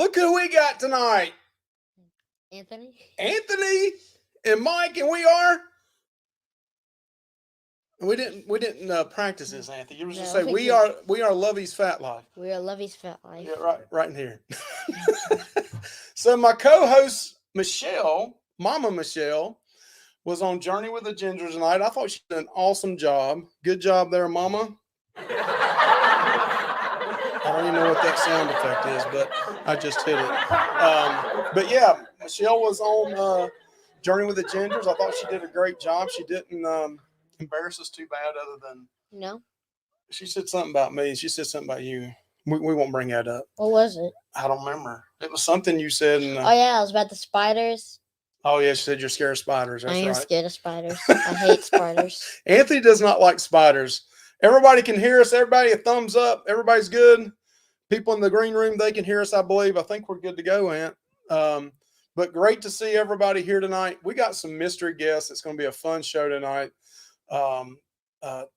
Look who we got tonight. Anthony And Mike, and we are. We didn't practice this, Anthony. You were just say we are Luvy's Fat Life. We are Luvy's Fat Life. Yeah, right in here. So my co-host Michelle, Mama Michelle, was on Journey with the Ginger tonight. I thought she did an awesome job. Good job there, Mama. I don't even know what that sound effect is, but I just hit it. But yeah, Michelle was on Journey with the Gingers. I thought she did a great job. She didn't embarrass us too bad, other than no. She said something about me. She said something about you. We won't bring that up. What was it? I don't remember. It was something you said. And, oh yeah, it was about the spiders. Oh yeah, she said you're scared of spiders. That's I am right. scared of spiders. I hate spiders. Anthony does not like spiders. Everybody can hear us. Everybody, a thumbs up. Everybody's good. People in the green room, they can hear us, I believe. I think we're good to go, Ant. But great to see everybody here tonight. We got some mystery guests. It's going to be a fun show tonight.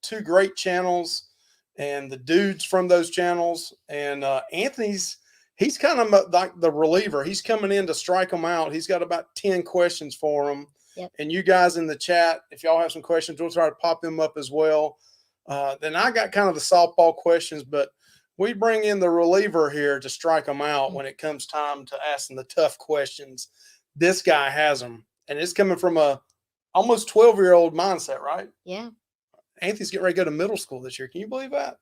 Two great channels and the dudes from those channels. And Anthony's, he's kind of like the reliever. He's coming in to strike them out. He's got about 10 questions for them. Yep. And you guys in the chat, if y'all have some questions, we'll try to pop them up as well. Then I got kind of the softball questions, but we bring in the reliever here to strike them out when it comes time to asking the tough questions. This guy has them, and it's coming from a almost 12-year-old mindset, right? Yeah. Anthony's getting ready to go to middle school this year. Can you believe that?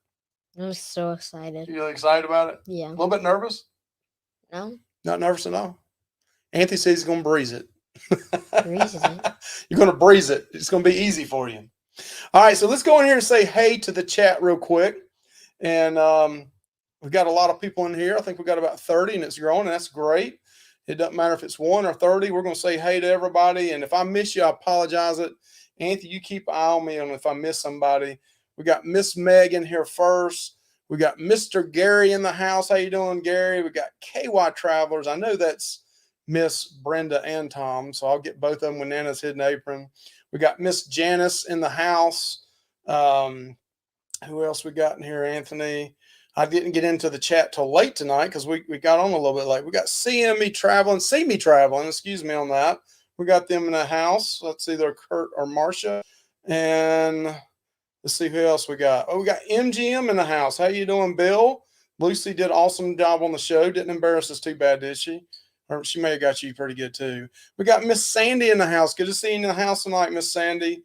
I'm so excited. You excited about it? Yeah. A little bit nervous? No. Not nervous at all? Anthony says he's going to breeze it. Breezes it. You're going to breeze it. It's going to be easy for you. All right, so let's go in here and say hey to the chat real quick. And we've got a lot of people in here. I think we've got about 30, and it's growing, and that's great. It doesn't matter if it's 1 or 30. We're going to say hey to everybody. And if I miss you, I apologize. Anthony, you keep an eye on me on if I miss somebody. We got Miss Meg in here first. We got Mr. Gary in the house. How you doing, Gary? We got KY Travelers. I know that's Miss Brenda and Tom, so I'll get both of them with Nana's Hidden Apron. We got Miss Janice in the house. Who else we got in here, Anthony? I didn't get into the chat till late tonight because we got on a little bit late. We got CME Traveling, excuse me on that. We got them in the house. That's either Curt or Marcia. And let's see who else we got. Oh, we got MGM in the house. How you doing, Bill? Lucy did an awesome job on the show. Didn't embarrass us too bad, did she? Or she may have got you pretty good too. We got Miss Sandy in the house. Good to see you in the house tonight, Miss Sandy.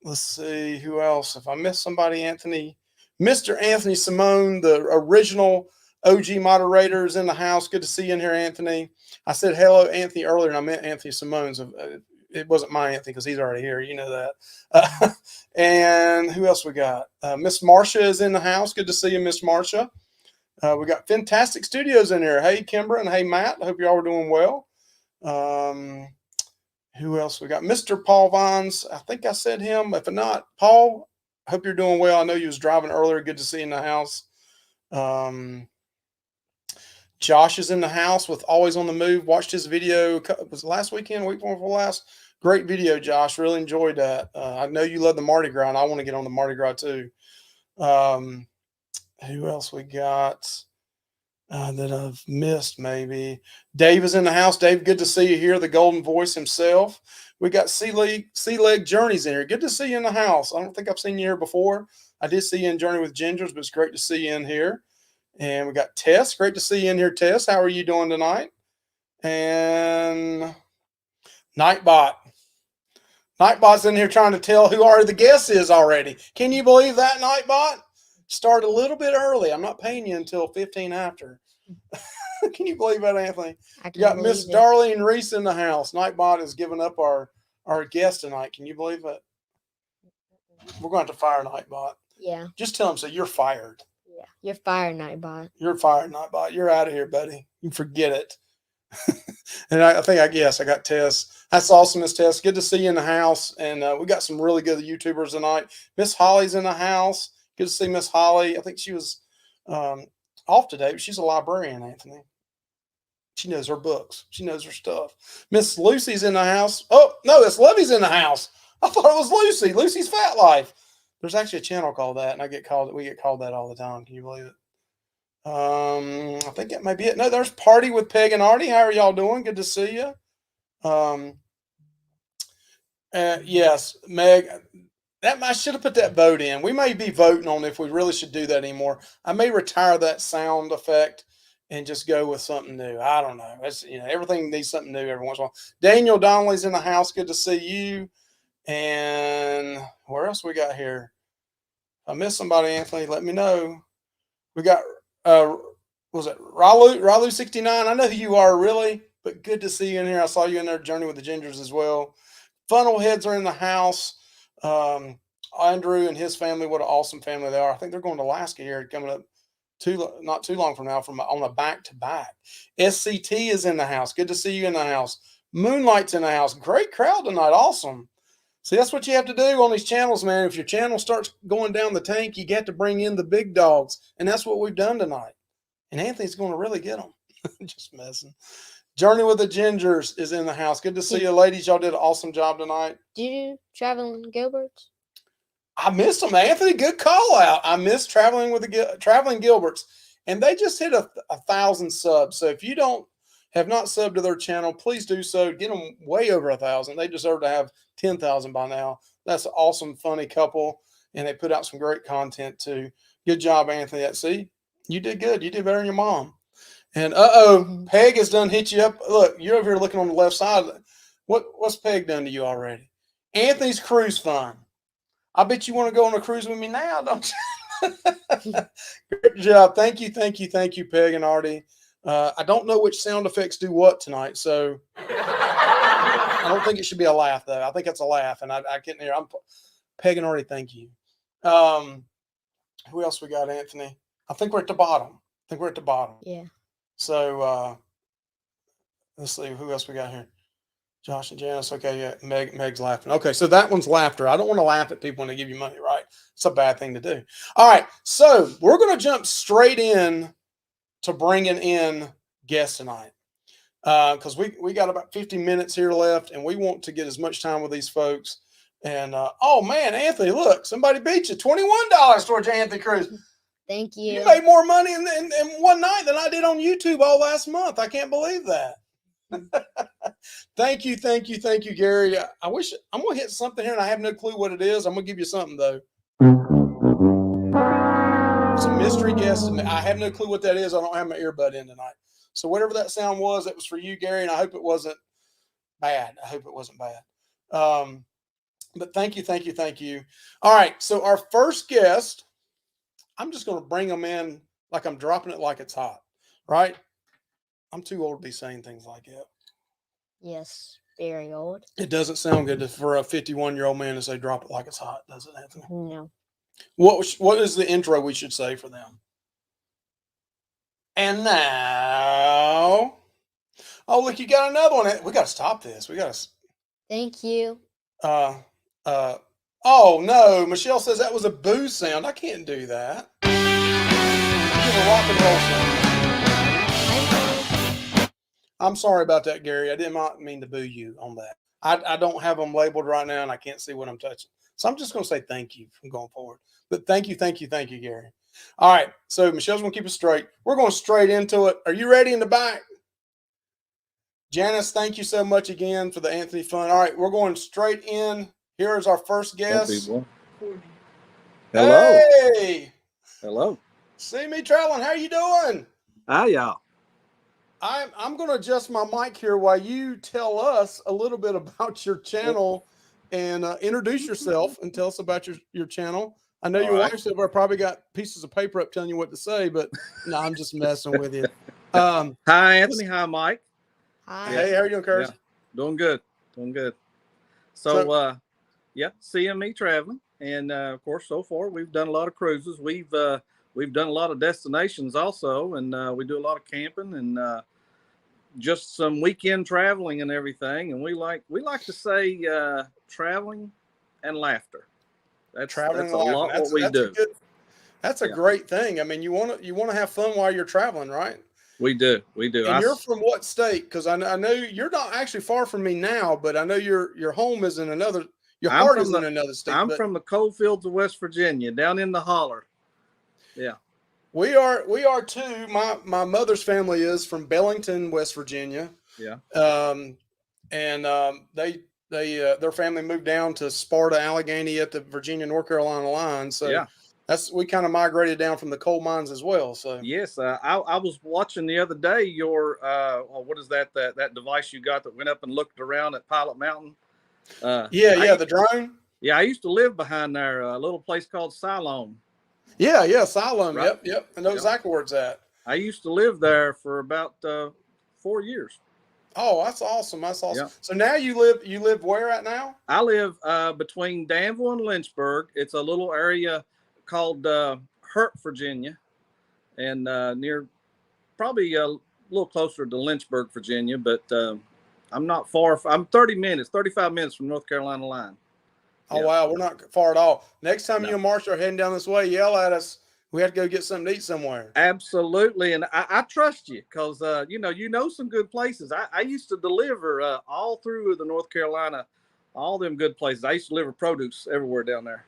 Let's see who else. If I missed somebody, Anthony, Mr. Anthony Simone, the original OG moderator, is in the house. Good to see you in here, Anthony. I said hello, Anthony, earlier, and I meant Anthony Simone. So it wasn't my Anthony because he's already here. You know that. And who else we got? Miss Marcia is in the house. Good to see you, Miss Marcia. We got Fintastic Studios in here. Hey, Kimbra, and hey, Matt. I hope you all are doing well. Who else we got? Mr. Paul Vines. I think I said him. If not, Paul, I hope you're doing well. I know you was driving earlier. Good to see you in the house. Josh is in the house with Always on the Move. Watched his video. Was it last weekend? Week before last? Great video, Josh. Really enjoyed that. I know you love the Mardi Gras, and I want to get on the Mardi Gras too. Who else we got that I've missed maybe? Dave is in the house. Dave, good to see you here, the golden voice himself. We got Sea Leg Journeys in here. Good to see you in the house. I don't think I've seen you here before. I did see you in Journey with Gingers, but it's great to see you in here. And we got Tess. Great to see you in here, Tess. How are you doing tonight? And Nightbot. Nightbot's in here trying to tell who the guest is already. Can you believe that, Nightbot? Start a little bit early. I'm not paying you until 15 after. Can you believe that, Anthony? You got Miss Darlene Reese in the house. Nightbot has given up our guest tonight. Can you believe it? We're going to have to fire Nightbot. Yeah. Just tell him, so you're fired. Yeah. You're fired, Nightbot. You're fired, Nightbot. You're out of here, buddy. You forget it. And I guess I got Tess. That's awesome, Miss Tess. Good to see you in the house. And we got some really good YouTubers tonight. Miss Holly's in the house. Good to see Miss Holly. I think she was off today, but she's a librarian, Anthony. She knows her books. She knows her stuff. Miss Lucy's in the house. Oh, no, it's Luvy's in the house. I thought it was Lucy. Lucy's Fat Life. There's actually a channel called that, and we get called that all the time. Can you believe it? I think that might be it. No, there's Party with Peg and Artie. How are y'all doing? Good to see you. Yes, Meg. I should have put that vote in. We may be voting on if we really should do that anymore. I may retire that sound effect and just go with something new. I don't know. That's everything needs something new every once in a while. Daniel Donnelly's in the house. Good to see you. And where else we got here? If I missed somebody, Anthony, let me know. We got was it Ralu 69? I know who you are, really, but good to see you in here. I saw you in there, Journey with the Gingers as well. Funnel heads are in the house. Andrew and his family, what an awesome family they are. I think they're going to Alaska here coming up not too long from now on a back-to-back. SCT is in the house. Good to see you in the house. Moonlight's in the house. Great crowd tonight. Awesome. See, that's what you have to do on these channels, man. If your channel starts going down the tank, you get to bring in the big dogs. And that's what we've done tonight. And Anthony's going to really get them. Just messing. Journey with the Gingers is in the house. Good to see you, ladies. Y'all did an awesome job tonight. Do you Traveling Gilberts? I missed them, Anthony. Good call out. I missed Traveling Gilberts. And they just hit 1,000 subs. So if you have not subbed to their channel, please do so. Get them way over 1,000. They deserve to have 10,000 by now. That's an awesome, funny couple. And they put out some great content too. Good job, Anthony. See, you did good. You did better than your mom. And Peg has done hit you up. Look, you're over here looking on the left side. What's Peg done to you already? Anthony's cruise fun. I bet you want to go on a cruise with me now, don't you? Great job. Thank you, Peg and Artie. I don't know which sound effects do what tonight, so I don't think it should be a laugh, though. I think it's a laugh, and I can't hear. Peg and Artie, thank you. Who else we got, Anthony? I think we're at the bottom. Yeah. So let's see who else we got here. Josh and Janice. Okay, yeah. Meg's laughing. Okay, so that one's laughter. I don't want to laugh at people when they give you money, right? It's a bad thing to do. All right, so we're going to jump straight in to bringing in guests tonight because we got about 50 minutes here left, and we want to get as much time with these folks. And oh man, Anthony, look, somebody beat you $21 towards your Anthony Cruise. Thank you. You made more money in one night than I did on YouTube all last month. I can't believe that. Thank you, Gary. I wish I'm gonna hit something here and I have no clue what it is. I'm gonna give you something though. It's a mystery guest, and I have no clue what that is. I don't have my earbud in tonight. So whatever that sound was, that was for you, Gary, and I hope it wasn't bad. But thank you. All right, so our first guest, I'm just going to bring them in like I'm dropping it like it's hot, right? I'm too old to be saying things like that. Yes, very old. It doesn't sound good for a 51-year-old man to say drop it like it's hot, does it, Anthony? No. What is the intro we should say for them? And now, oh, look, you got another one. We got to stop this. Thank you. Oh no, Michelle says that was a boo sound. I can't do that. Give a rock and roll sound. I'm sorry about that, Gary. I did not mean to boo you on that. I don't have them labeled right now, and I can't see what I'm touching. So I'm just going to say thank you from going forward. But thank you, Gary. All right, so Michelle's going to keep us straight. We're going straight into it. Are you ready in the back? Janice, thank you so much again for the Anthony fun. All right, we're going straight in. Here is our first guest. Hello. Hey. Hello. CME Traveling, how you doing? Hi, y'all. I'm going to adjust my mic here while you tell us a little bit about your channel and introduce yourself and tell us about your channel. I know your wife said we've probably got pieces of paper up telling you what to say, but no, I'm just messing with you. Hi, Anthony. Hi, Mike. Hi. Hey, how are you doing, Curt? Yeah. Doing good. So CME Traveling. And, of course, so far we've done a lot of cruises. We've done a lot of destinations also, and we do a lot of camping and just some weekend traveling and everything. And we like to say traveling and laughter. That's a lot what we do. That's a great thing. I mean, you want to have fun while you're traveling, right? We do. And you're from what state? Because I know you're not actually far from me now, but I know your home is in another. Your heart is in another state. I'm from the coal fields of West Virginia, down in the holler. Yeah. We are too. My mother's family is from Bellington, West Virginia. Yeah. Their family moved down to Sparta, Allegheny at the Virginia-North Carolina line. So Yeah. we kind of migrated down from the coal mines as well. So Yes, I was watching the other day your what is that device you got that went up and looked around at Pilot Mountain? The drone. Yeah, I used to live behind there, a little place called Siloam. Yeah, Siloam. Right. Yep. I know exactly where it's at. I used to live there for about 4 years. Oh, that's awesome. That's awesome. Yeah. So now you live where at now? I live between Danville and Lynchburg. It's a little area called Hurt, Virginia, and near probably a little closer to Lynchburg, Virginia, but I'm not far. I'm 35 minutes from North Carolina line. Oh, wow. We're not far at all. Next time No. you and Marcia are heading down this way, yell at us. We have to go get something to eat somewhere. Absolutely. And I trust you because, you know some good places. I used to deliver all through the North Carolina, all them good places. I used to deliver produce everywhere down there.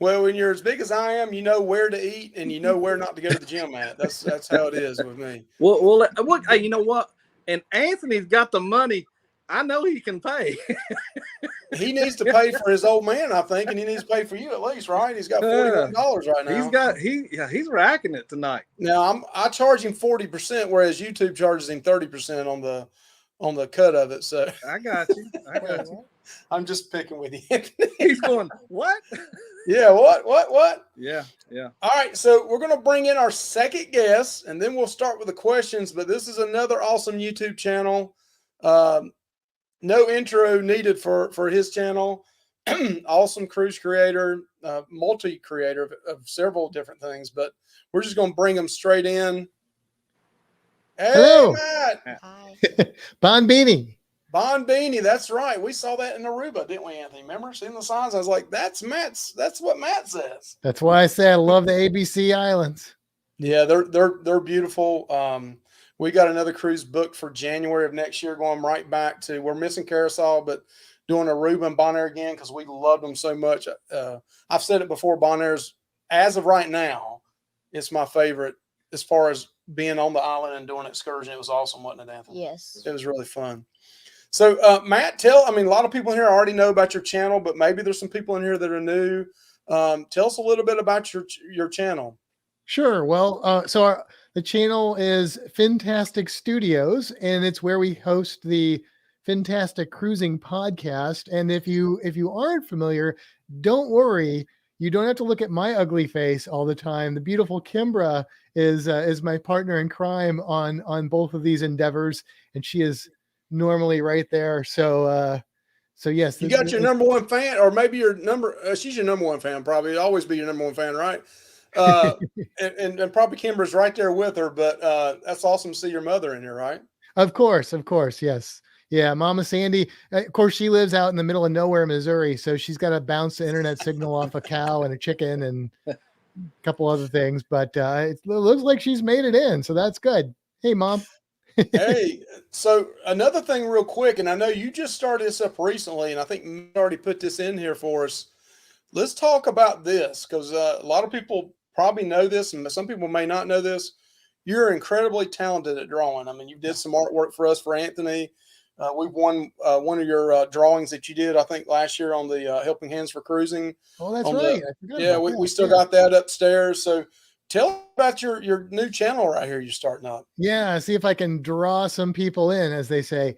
Well, when you're as big as I am, you know where to eat and you know where not to go to the gym at. That's how it is with me. Well, hey, you know what? And Anthony's got the money. I know he can pay. He needs to pay for his old man, I think, and he needs to pay for you at least, right? He's got $41 right now. He's racking it tonight. Now I charge him 40%, whereas YouTube charges him 30% on the cut of it. So I got you. I'm just picking with you, Anthony. He's going, what? Yeah, what? Yeah. All right, so we're going to bring in our second guest, and then we'll start with the questions. But this is another awesome YouTube channel. No intro needed for his channel. Awesome cruise creator, multi-creator of several different things. But we're just going to bring him straight in. Hey, hello, Matt. Hi. Bon Beanie. Bon Beanie, that's right. We saw that in Aruba, didn't we, Anthony? Remember seeing the signs? I was like, that's what Matt says. That's why I say I love the ABC Islands. Yeah, they're beautiful. We got another cruise booked for January of next year, going right back to, we're missing Carousel, but doing Aruba and Bonaire again because we loved them so much. I've said it before, Bonaire's, as of right now, it's my favorite as far as being on the island and doing an excursion. It was awesome, wasn't it, Anthony? Yes. It was really fun. So, Matt, a lot of people in here already know about your channel, but maybe there's some people in here that are new. Tell us a little bit about your channel. Sure. Well, the channel is Fintastic Studios, and it's where we host the Fintastic Cruising podcast. And if you aren't familiar, don't worry. You don't have to look at my ugly face all the time. The beautiful Kimbra is my partner in crime on both of these endeavors, and she is normally right there. So yes, you got your number one fan, or maybe she's your number one fan, probably always be your number one fan, right? And probably Kimber's right there with her, but that's awesome to see your mother in here, right? Of course, yes. Yeah, Mama Sandy, of course, she lives out in the middle of nowhere, Missouri, so she's got to bounce the internet signal off a cow and a chicken and a couple other things, but it looks like she's made it in, so that's good. Hey, Mom. Hey, so another thing real quick, and I know you just started this up recently, and I think you already put this in here for us. Let's talk about this, because a lot of people probably know this, and some people may not know this. You're incredibly talented at drawing. I mean, you did some artwork for us, for Anthony. We've won one of your drawings that you did, I think, last year on the Helping Hands for Cruising. Oh, that's right. We still got that upstairs. So tell about your new channel right here you're starting up. Yeah, see if I can draw some people in, as they say.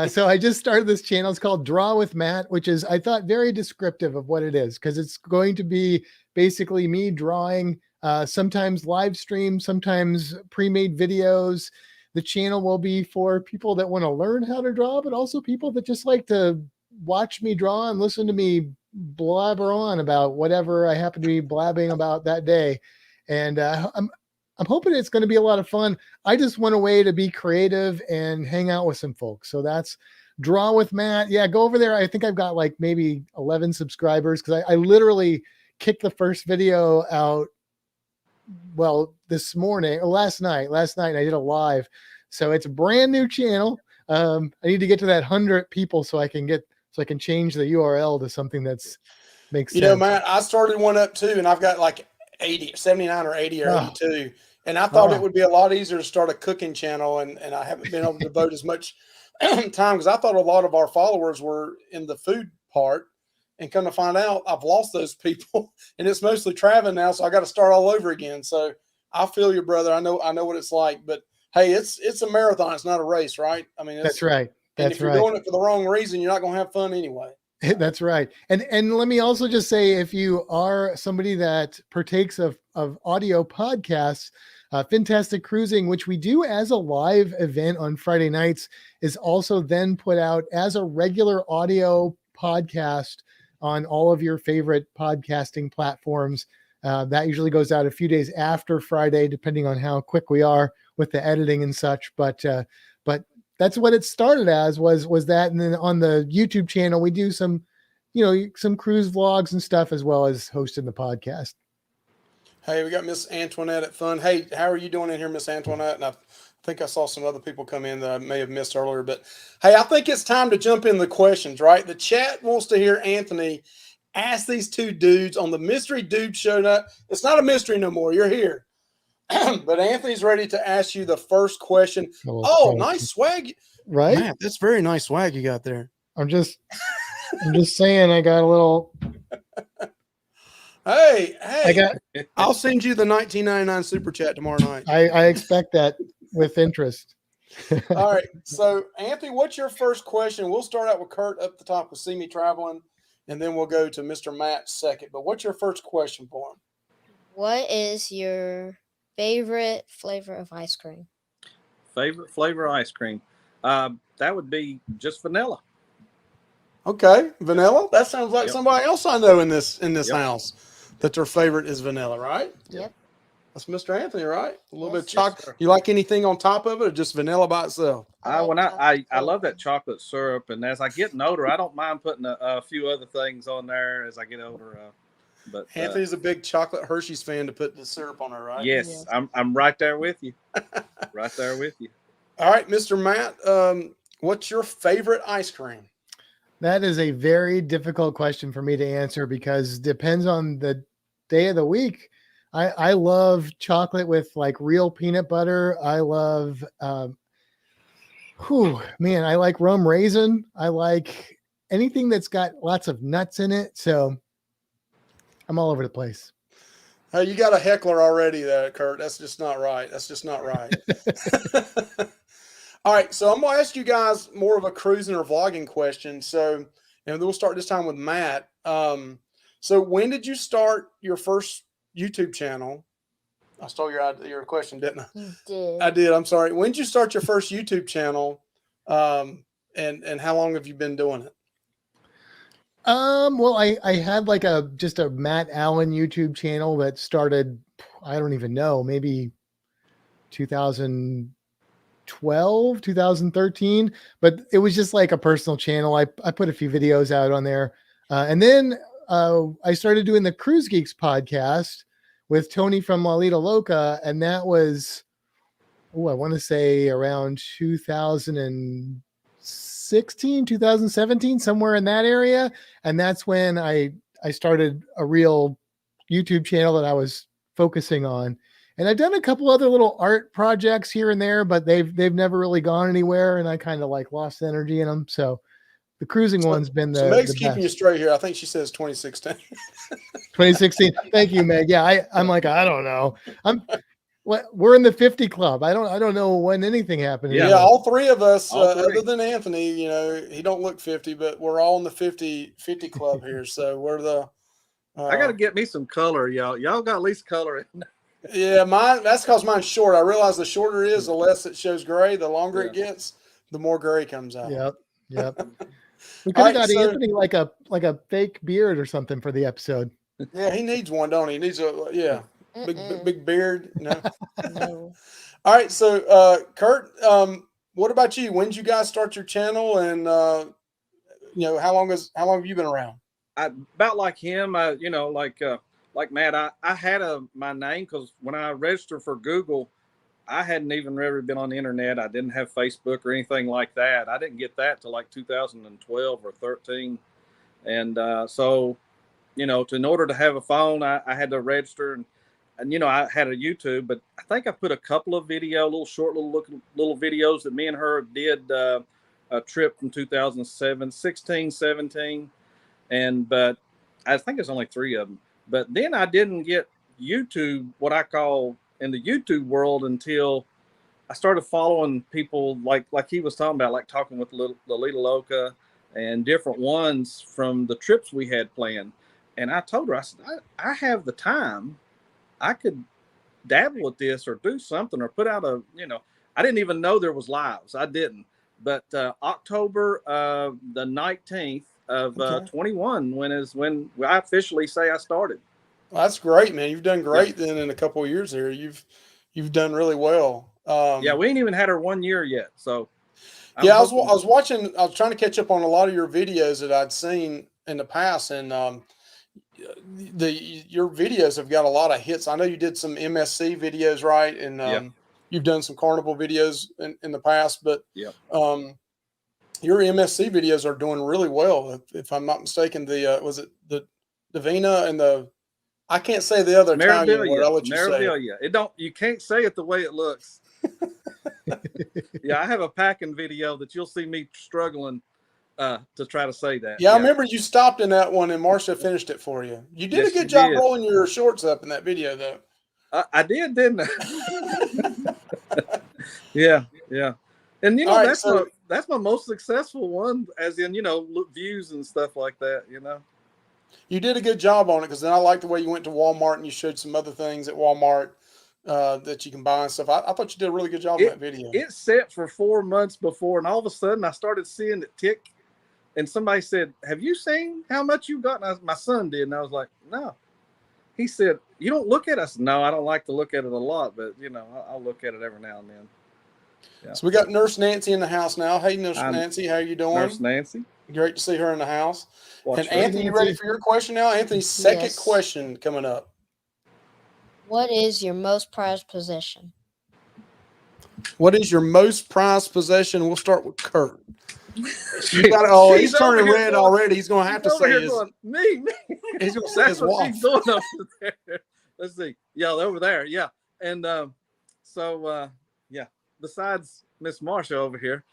So I just started this channel. It's called Draw with Matt, which is, I thought, very descriptive of what it is, because it's going to be basically me drawing, sometimes live stream, sometimes pre-made videos. The channel will be for people that want to learn how to draw, but also people that just like to watch me draw and listen to me blabber on about whatever I happen to be blabbing about that day. And I'm hoping it's going to be a lot of fun. I just want a way to be creative and hang out with some folks. So that's Draw with Matt. Yeah, go over there. I think I've got like maybe 11 subscribers, because I literally kicked the first video out, well, this morning or last night I did a live. So it's a brand new channel. I need to get to that 100 people so I can change the URL to something that's makes sense. You know, Matt, I started one up too, and I've got like 80, 79 or 80 or Oh. 82. And I thought Oh. it would be a lot easier to start a cooking channel. And I haven't been able to devote as much time because I thought a lot of our followers were in the food part. And come to find out, I've lost those people, and it's mostly traveling now. So I got to start all over again. So I feel you, brother. I know what it's like. But hey, it's a marathon. It's not a race, right? I mean, That's right. And That's if you're right. doing it for the wrong reason, you're not going to have fun anyway. That's right. And let me also just say, if you are somebody that partakes of audio podcasts, Fintastic Cruising, which we do as a live event on Friday nights, is also then put out as a regular audio podcast on all of your favorite podcasting platforms. That usually goes out a few days after Friday, depending on how quick we are with the editing and such. But that's what it started as was that. And then on the YouTube channel, we do some cruise vlogs and stuff, as well as hosting the podcast. Hey, we got Miss Antoinette at Fun. Hey, how are you doing in here, Miss Antoinette? And I think I saw some other people come in that I may have missed earlier. But hey, I think it's time to jump in the questions, right? The chat wants to hear Anthony ask these two dudes on the Mystery Dude Show. It's not a mystery no more. You're here. But Anthony's ready to ask you the first question. Oh, nice swag. Right? Man, that's very nice swag you got there. I'm just saying, I got a little. Hey, I'll send you the 1999 super chat tomorrow night. I expect that with interest. All right. So, Anthony, what's your first question? We'll start out with Curt up the top with CME Traveling, and then we'll go to Mr. Matt second. But what's your first question for him? What is your favorite flavor of ice cream? Favorite flavor of ice cream? That would be just vanilla. Okay, vanilla. That sounds like Yep. somebody else I know in this Yep. house that their favorite is vanilla, right? Yep. That's Mr. Anthony, right? A little bit of Yes, chocolate. sir. You like anything on top of it, or just vanilla by itself? I like When I chocolate love that syrup. chocolate syrup, and as I get older, I don't mind putting a few other things on there as I get older. But Anthony's a big chocolate Hershey's fan to put the syrup on there, right? yes, Yes. I'm right there with you. Right there with you. All right, Mr. Matt, what's your favorite ice cream? That is a very difficult question for me to answer because it depends on the day of the week. I love chocolate with like real peanut butter. I love, I like rum raisin. I like anything that's got lots of nuts in it. So I'm all over the place. Hey, you got a heckler already, Curt. That's just not right. All right, so I'm going to ask you guys more of a cruising or vlogging question. So, and we'll start this time with Matt. So when did you start your first YouTube channel? I stole your question, didn't I? You did. I did. I'm sorry. When did you start your first YouTube channel? And how long have you been doing it? Well, I had like just a Matt Allen YouTube channel that started, I don't even know, maybe 2012, 2013, but it was just like a personal channel. I put a few videos out on there. And then I started doing the Cruise Geeks podcast with Tony from La Lita Loca. And that was, I want to say around 2016, 2017, somewhere in that area. And that's when I started a real YouTube channel that I was focusing on. And I've done a couple other little art projects here and there, but they've never really gone anywhere. And I kind of like lost energy in them. So the cruising one's been So Meg's the keeping you best. straight here. I think she says 2016. 2016. Thank you, Meg. Yeah, I'm like, I don't know. We're in the 50 club. I don't know when anything happened. Yeah. Yeah, all three of us, All three. other than Anthony, he don't look 50, but we're all in the 50 club here. So we're the. I got to get me some color, y'all. Y'all got at least color in there. Yeah, that's because mine's short. I realize the shorter it is, the less it shows gray. The longer it gets, the more gray comes out. Yep. We All could have right, got so- Anthony like a fake beard or something for the episode. Yeah, he needs one, don't he? He needs big beard. No. No. All right, so Curt, what about you? When did you guys start your channel, and how long have you been around? About like him, like Matt, I had my name because when I registered for Google, I hadn't even really been on the internet. I didn't have Facebook or anything like that. I didn't get that till like 2012 or 13. And so, in order to have a phone, I had to register. and I had a YouTube, but I think I put a couple of little videos that me and her did a trip from 2007, 16, 17. But I think it's only 3 of them. But then I didn't get YouTube, what I call in the YouTube world, until I started following people like he was talking about, like talking with Lolita Loca and different ones from the trips we had planned. And I told her, I said, I have the time. I could dabble with this or do something or put out I didn't even know there was lives. I didn't. But October the 19th of 21 when I officially say I started. Well, that's great, man. You've done great then in a couple of years here. You've done really well. Yeah, we ain't even had her 1 year yet. So I was watching. I was trying to catch up on a lot of your videos that I'd seen in the past, and your videos have got a lot of hits. I know you did some MSC videos, right? And you've done some carnival videos in the past, but your MSC videos are doing really well. If I'm not mistaken, was it the Divina and the, I can't say the other Italian word. I'll let you say it. You can't say it the way it looks. Yeah, I have a packing video that you'll see me struggling to try to say that. Yeah, I remember you stopped in that one and Marcia finished it for you. You did a good job rolling your shorts up in that video, though. I did, didn't I? Yeah. And that's my most successful one, as in views and stuff like that. You did a good job on it, because then I like the way you went to Walmart and you showed some other things at Walmart that you can buy and stuff. I thought you did a really good job in that video. It set for 4 months before, and all of a sudden I started seeing it tick. And somebody said, "Have you seen how much you got?" And my son did, and I was like, "No." He said, "You don't look at it?" I said, "No, I don't like to look at it a lot, but I'll look at it every now and then." Yeah. So we got Nurse Nancy in the house now. Hey, Nurse Nancy, how you doing? Nurse Nancy. Great to see her in the house. And Anthony, you ready for your question now? Anthony's second question coming up. What is your most prized possession? What is your most prized possession? We'll start with Curt. He's turning red already. He's going to have to say his. Me. He's going to say his wife. She's doing over there. Let's see. Yeah, over there. Yeah. And besides Miss Marsha over here,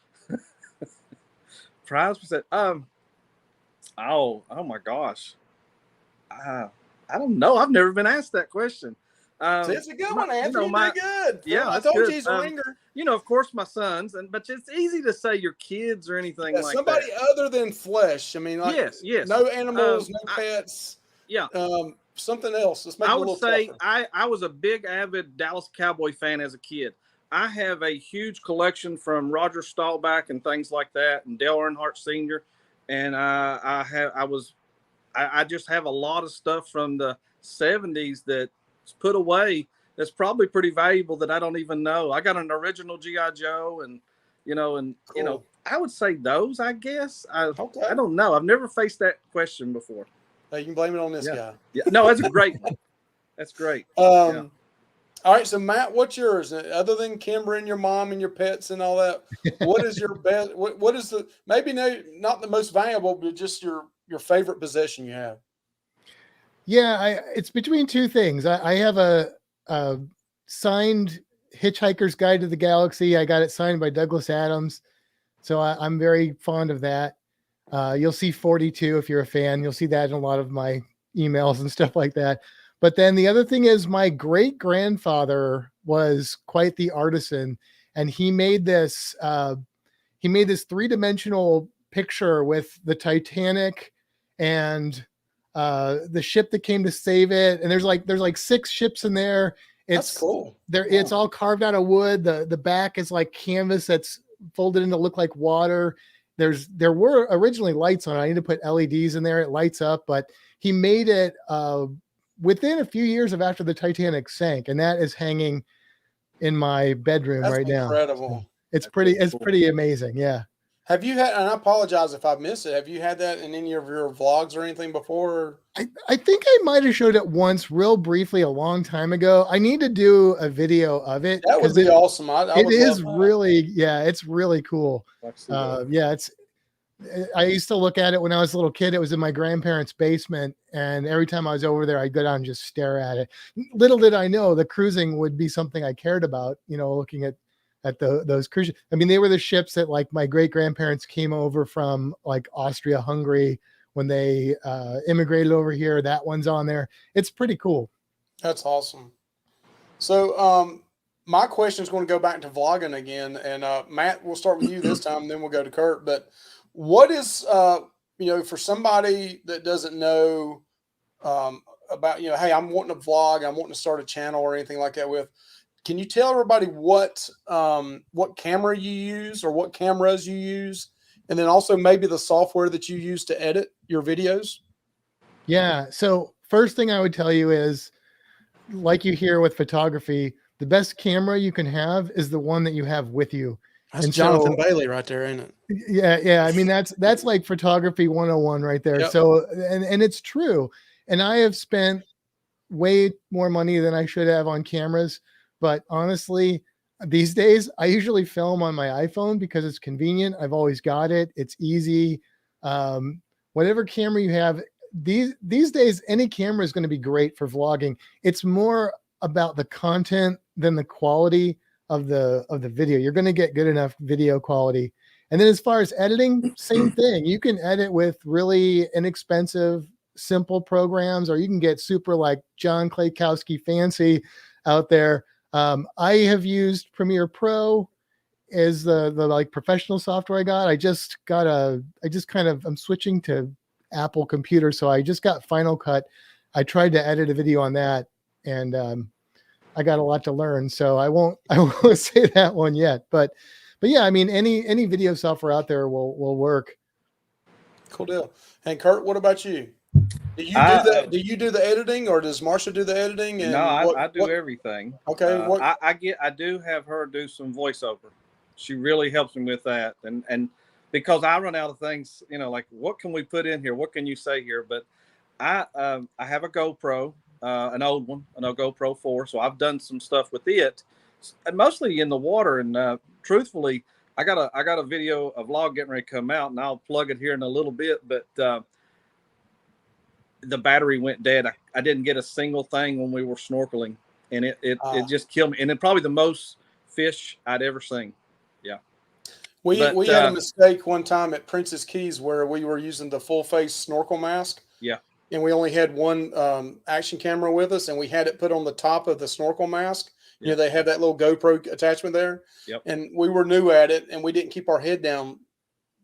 prize percent. Oh my gosh. I don't know. I've never been asked that question. It's a good one, Anthony. You did good. Yeah, I told you he's a ringer. Of course, my sons, but it's easy to say your kids or anything like somebody that. other than flesh. I mean, like, yes. No animals, no pets. Something else. Let's make it a little tougher. I was a big avid Dallas Cowboy fan as a kid. I have a huge collection from Roger Staubach and things like that, and Dale Earnhardt Sr. And I just have a lot of stuff from the 70s that's put away that's probably pretty valuable that I don't even know. I got an original G.I. Joe, and cool. I would say those, I guess. I don't know. I've never faced that question before. Hey, you can blame it on this guy. Yeah. No, that's a great one. That's great. All right, so Matt, what's yours? Other than Kimber and your mom and your pets and all that, what is your best? What is the, maybe not the most valuable, but just your favorite possession you have? Yeah, it's between two things. I have a signed Hitchhiker's Guide to the Galaxy. I got it signed by Douglas Adams, so I'm very fond of that. You'll see 42 if you're a fan. You'll see that in a lot of my emails and stuff like that. But then the other thing is, my great grandfather was quite the artisan, and he made this 3-dimensional picture with the Titanic and the ship that came to save it. And there's like 6 ships in there. That's cool. It's all carved out of wood. The back is like canvas that's folded in to look like water. There were originally lights on it. I need to put LEDs in there. It lights up, but he made it within a few years of after the Titanic sank, and that is hanging in my bedroom right now. Incredible. It's pretty amazing. Yeah. Have you had, and I apologize if I missed it, have you had that in any of your vlogs or anything before? I think I might have showed it once real briefly a long time ago. I need to do a video of it. That would be awesome. It is really, it's really cool. I used to look at it when I was a little kid. It was in my grandparents' basement, and every time I was over there, I'd go down and just stare at it. Little did I know the cruising would be something I cared about, looking at those cruises. I mean, they were the ships that like my great grandparents came over from like Austria, Hungary when they immigrated over here. That one's on there. It's pretty cool. That's awesome. So my question is going to go back to vlogging again. And Matt, we'll start with you this time, and then we'll go to Curt. But what is, for somebody that doesn't know about, hey, I'm wanting to vlog, I'm wanting to start a channel or anything like that with, can you tell everybody what camera you use or what cameras you use? And then also maybe the software that you use to edit your videos? Yeah. So first thing I would tell you is, like you hear with photography, the best camera you can have is the one that you have with you. That's and Jonathan Bailey right there, ain't it? Yeah. I mean, that's like photography 101 right there. Yep. So, and it's true. And I have spent way more money than I should have on cameras. But honestly, these days, I usually film on my iPhone because it's convenient. I've always got it. It's easy. Whatever camera you have, these days, any camera is going to be great for vlogging. It's more about the content than the quality of the video. You're going to get good enough video quality. And then as far as editing, same thing. You can edit with really inexpensive, simple programs, or you can get super like John Klaykowski fancy out there. I have used Premiere Pro as the like professional software I got. I'm switching to Apple computer. So I just got Final Cut. I tried to edit a video on that, and I got a lot to learn. So I won't say that one yet, but yeah, I mean, any video software out there will work. Cool deal. And Curt, what about you? Do you do the editing, or does Marsha do the editing? And no, I do everything. Okay. I do have her do some voiceover. She really helps me with that. And because I run out of things, like what can we put in here? What can you say here? But I have a GoPro, an old one, a GoPro 4. So I've done some stuff with it, and mostly in the water. And truthfully, I got a video, a vlog getting ready to come out, and I'll plug it here in a little bit. But the battery went dead. I didn't get a single thing when we were snorkeling, and it just killed me. And it probably the most fish I'd ever seen. Yeah. We had a mistake one time at Princess Keys where we were using the full face snorkel mask. Yeah. And we only had one action camera with us, and we had it put on the top of the snorkel mask. Yeah. They have that little GoPro attachment there. Yep. And we were new at it, and we didn't keep our head down,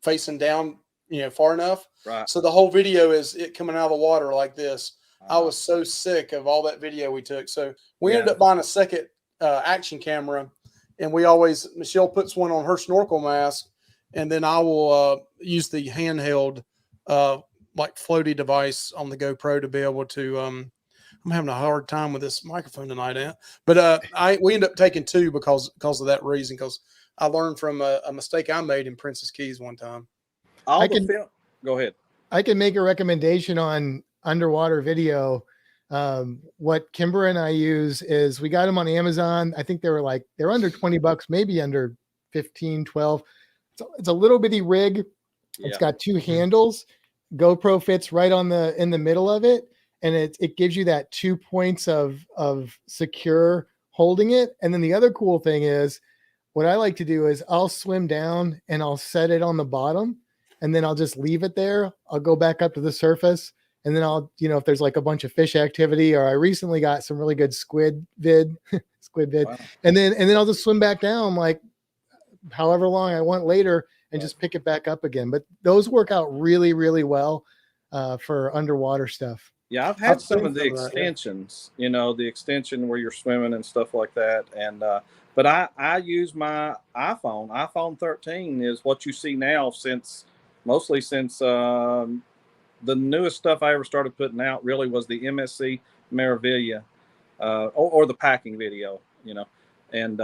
facing down, far enough. Right. So the whole video is it coming out of the water like this. I was so sick of all that video we took. So we ended up buying a second action camera, and Michelle puts one on her snorkel mask, and then I will use the handheld like floaty device on the GoPro to be able to. I'm having a hard time with this microphone tonight, Aunt. But we end up taking two because of that reason. Because I learned from a mistake I made in Princess Keys one time. Go ahead. I can make a recommendation on underwater video. What Kimber and I use is we got them on Amazon. I think they're under $20, maybe under 15, 12. It's a little bitty rig. Yeah. It's got two handles. GoPro fits right in the middle of it. And it gives you that 2 points of secure holding it. And then the other cool thing is what I like to do is I'll swim down and I'll set it on the bottom, and then I'll just leave it there. I'll go back up to the surface, and then I'll, if there's like a bunch of fish activity, or I recently got some really good squid vid, wow. and then I'll just swim back down like however long I want later and just pick it back up again. But those work out really, really well for underwater stuff. Yeah, I've had some of the extensions, the extension where you're swimming and stuff like that. And but I use my iPhone. iPhone 13 is what you see now mostly since the newest stuff I ever started putting out really was the MSC Meraviglia or the packing video, And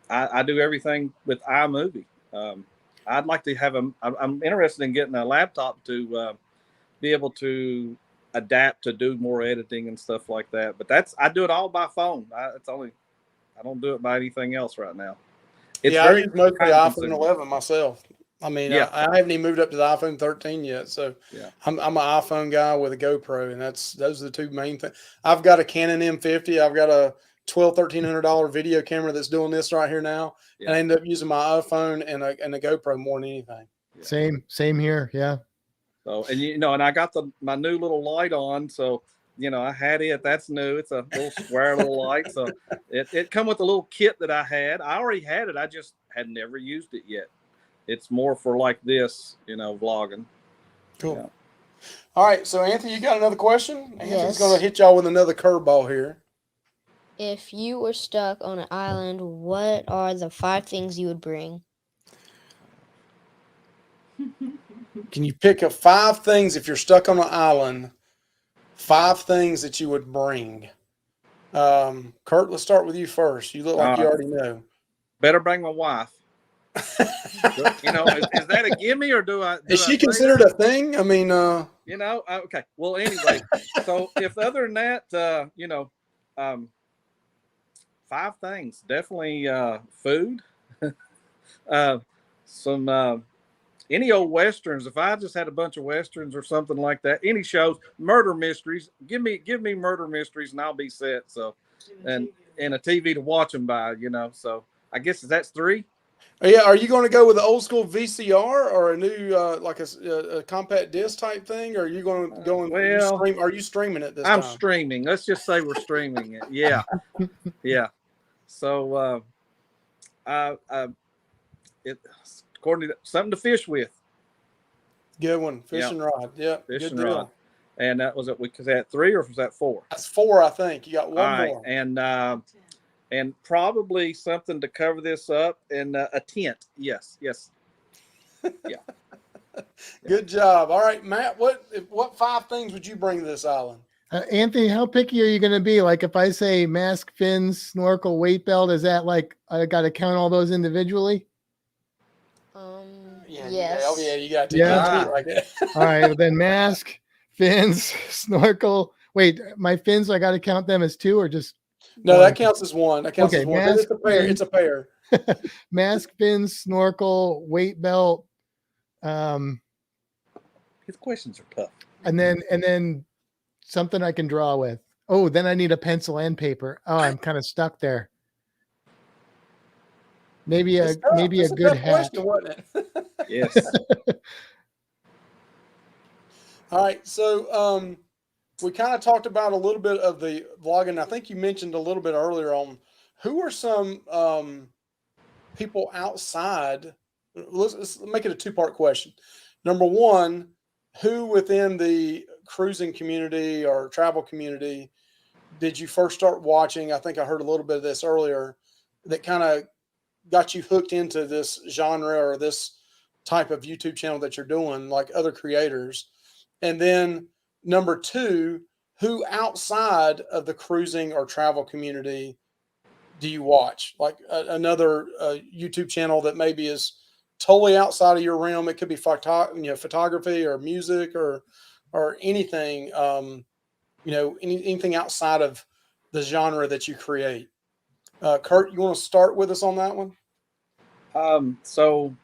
I do everything with iMovie. I'd like to have I'm interested in getting a laptop to be able to adapt to do more editing and stuff like that. But I do it all by phone. I don't do it by anything else right now. I use mostly iPhone 11 myself. I mean, Yeah. I haven't even moved up to the iPhone 13 yet, so Yeah. I'm an iPhone guy with a GoPro, and those are the two main things. I've got a Canon M50. I've got a $1,200-$1,300 video camera that's doing this right here now, and I end up using my iPhone and a GoPro more than anything. Yeah. Same here. Yeah. So, and and I got my new little light on, so I had it. That's new. It's a little square little light. So it come with a little kit that I had. I already had it. I just had never used it yet. It's more for like this, vlogging. Cool. Yeah. All right, so Anthony, you got another question? Anthony's Yes. going to hit y'all with another curveball here. If you were stuck on an island, what are the 5 things you would bring? Can you pick 5 things if you're stuck on an island? 5 things that you would bring. Curt, let's start with you first. You look like you already know. Better bring my wife. Is that a gimme or do I? Is she considered a thing? I mean, Okay. Well, anyway, so if other than that, 5 things. Definitely food. Some any old westerns. If I just had a bunch of westerns or something like that, any shows, murder mysteries. Give me murder mysteries, and I'll be set. So, and a TV to watch them by. So I guess that's 3. yeah. Are you going to go with the old school VCR or a new like a compact disc type thing? Or are you going to go and stream? Are you streaming it this time? I'm streaming. Let's just say we're streaming it. Yeah, yeah. So, according to something to fish with. Good one, fishing rod. Yeah, fishing good deal. rod. And that was it. Was that 3 or was that 4? That's 4, I think. You got one more. And probably something to cover this up, and a tent. Yes. Yeah. Good job. All right, Matt. What 5 things would you bring to this island? Anthony, how picky are you going to be? Like if I say mask, fins, snorkel, weight belt, is that like I got to count all those individually? Yes. Oh yeah, you got to. Yeah. Like that. All right, well, then mask, fins, snorkel. Wait, my fins, I got to count them as 2 or just? No, 1? that counts as 1. That counts as 1. Mask, It's a pair. It's a pair. Mask, fins, snorkel, weight belt. His questions are tough. And then something I can draw with. Oh, then I need a pencil and paper. Oh, I'm kind of stuck there. Maybe a good hat. Question, wasn't it? Yes. All right. So we kind of talked about a little bit of the vlogging. I think you mentioned a little bit earlier on who are some people outside. Let's make it a 2-part question. Number 1, who within the cruising community or travel community did you first start watching? I think I heard a little bit of this earlier that kind of got you hooked into this genre or this type of YouTube channel that you're doing, like other creators. And then number 2, who outside of the cruising or travel community do you watch? Like another YouTube channel that maybe is totally outside of your realm. It could be photography or music or anything, anything outside of the genre that you create. Curt, you want to start with us on that one? So,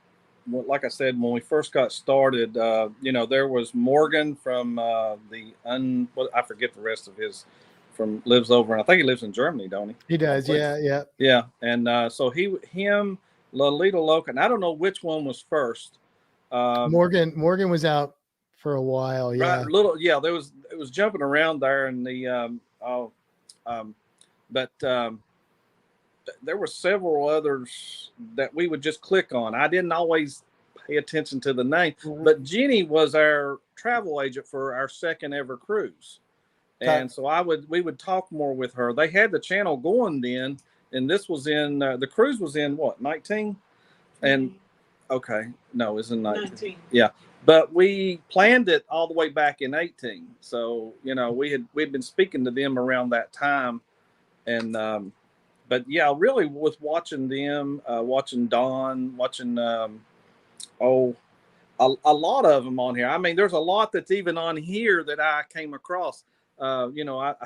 like I said, when we first got started, there was Morgan from I forget the rest of his, lives over, and I think he lives in Germany, don't he? He does, yeah. Yeah, and so him, Lolita Loca, and I don't know which one was first. Morgan was out for a while, yeah. Right, it was jumping around there, and but there were several others that we would just click on. I didn't always pay attention to the name, but Jenny was our travel agent for our second ever cruise. And so we would talk more with her. They had the channel going then, and this was in, the cruise was in what, 19? And okay, no, it's in 19. Yeah. But we planned it all the way back in 18. So, we'd been speaking to them around that time. And, but yeah, really was watching them, watching Dawn, watching, a lot of them on here. I mean, there's a lot that's even on here that I came across. I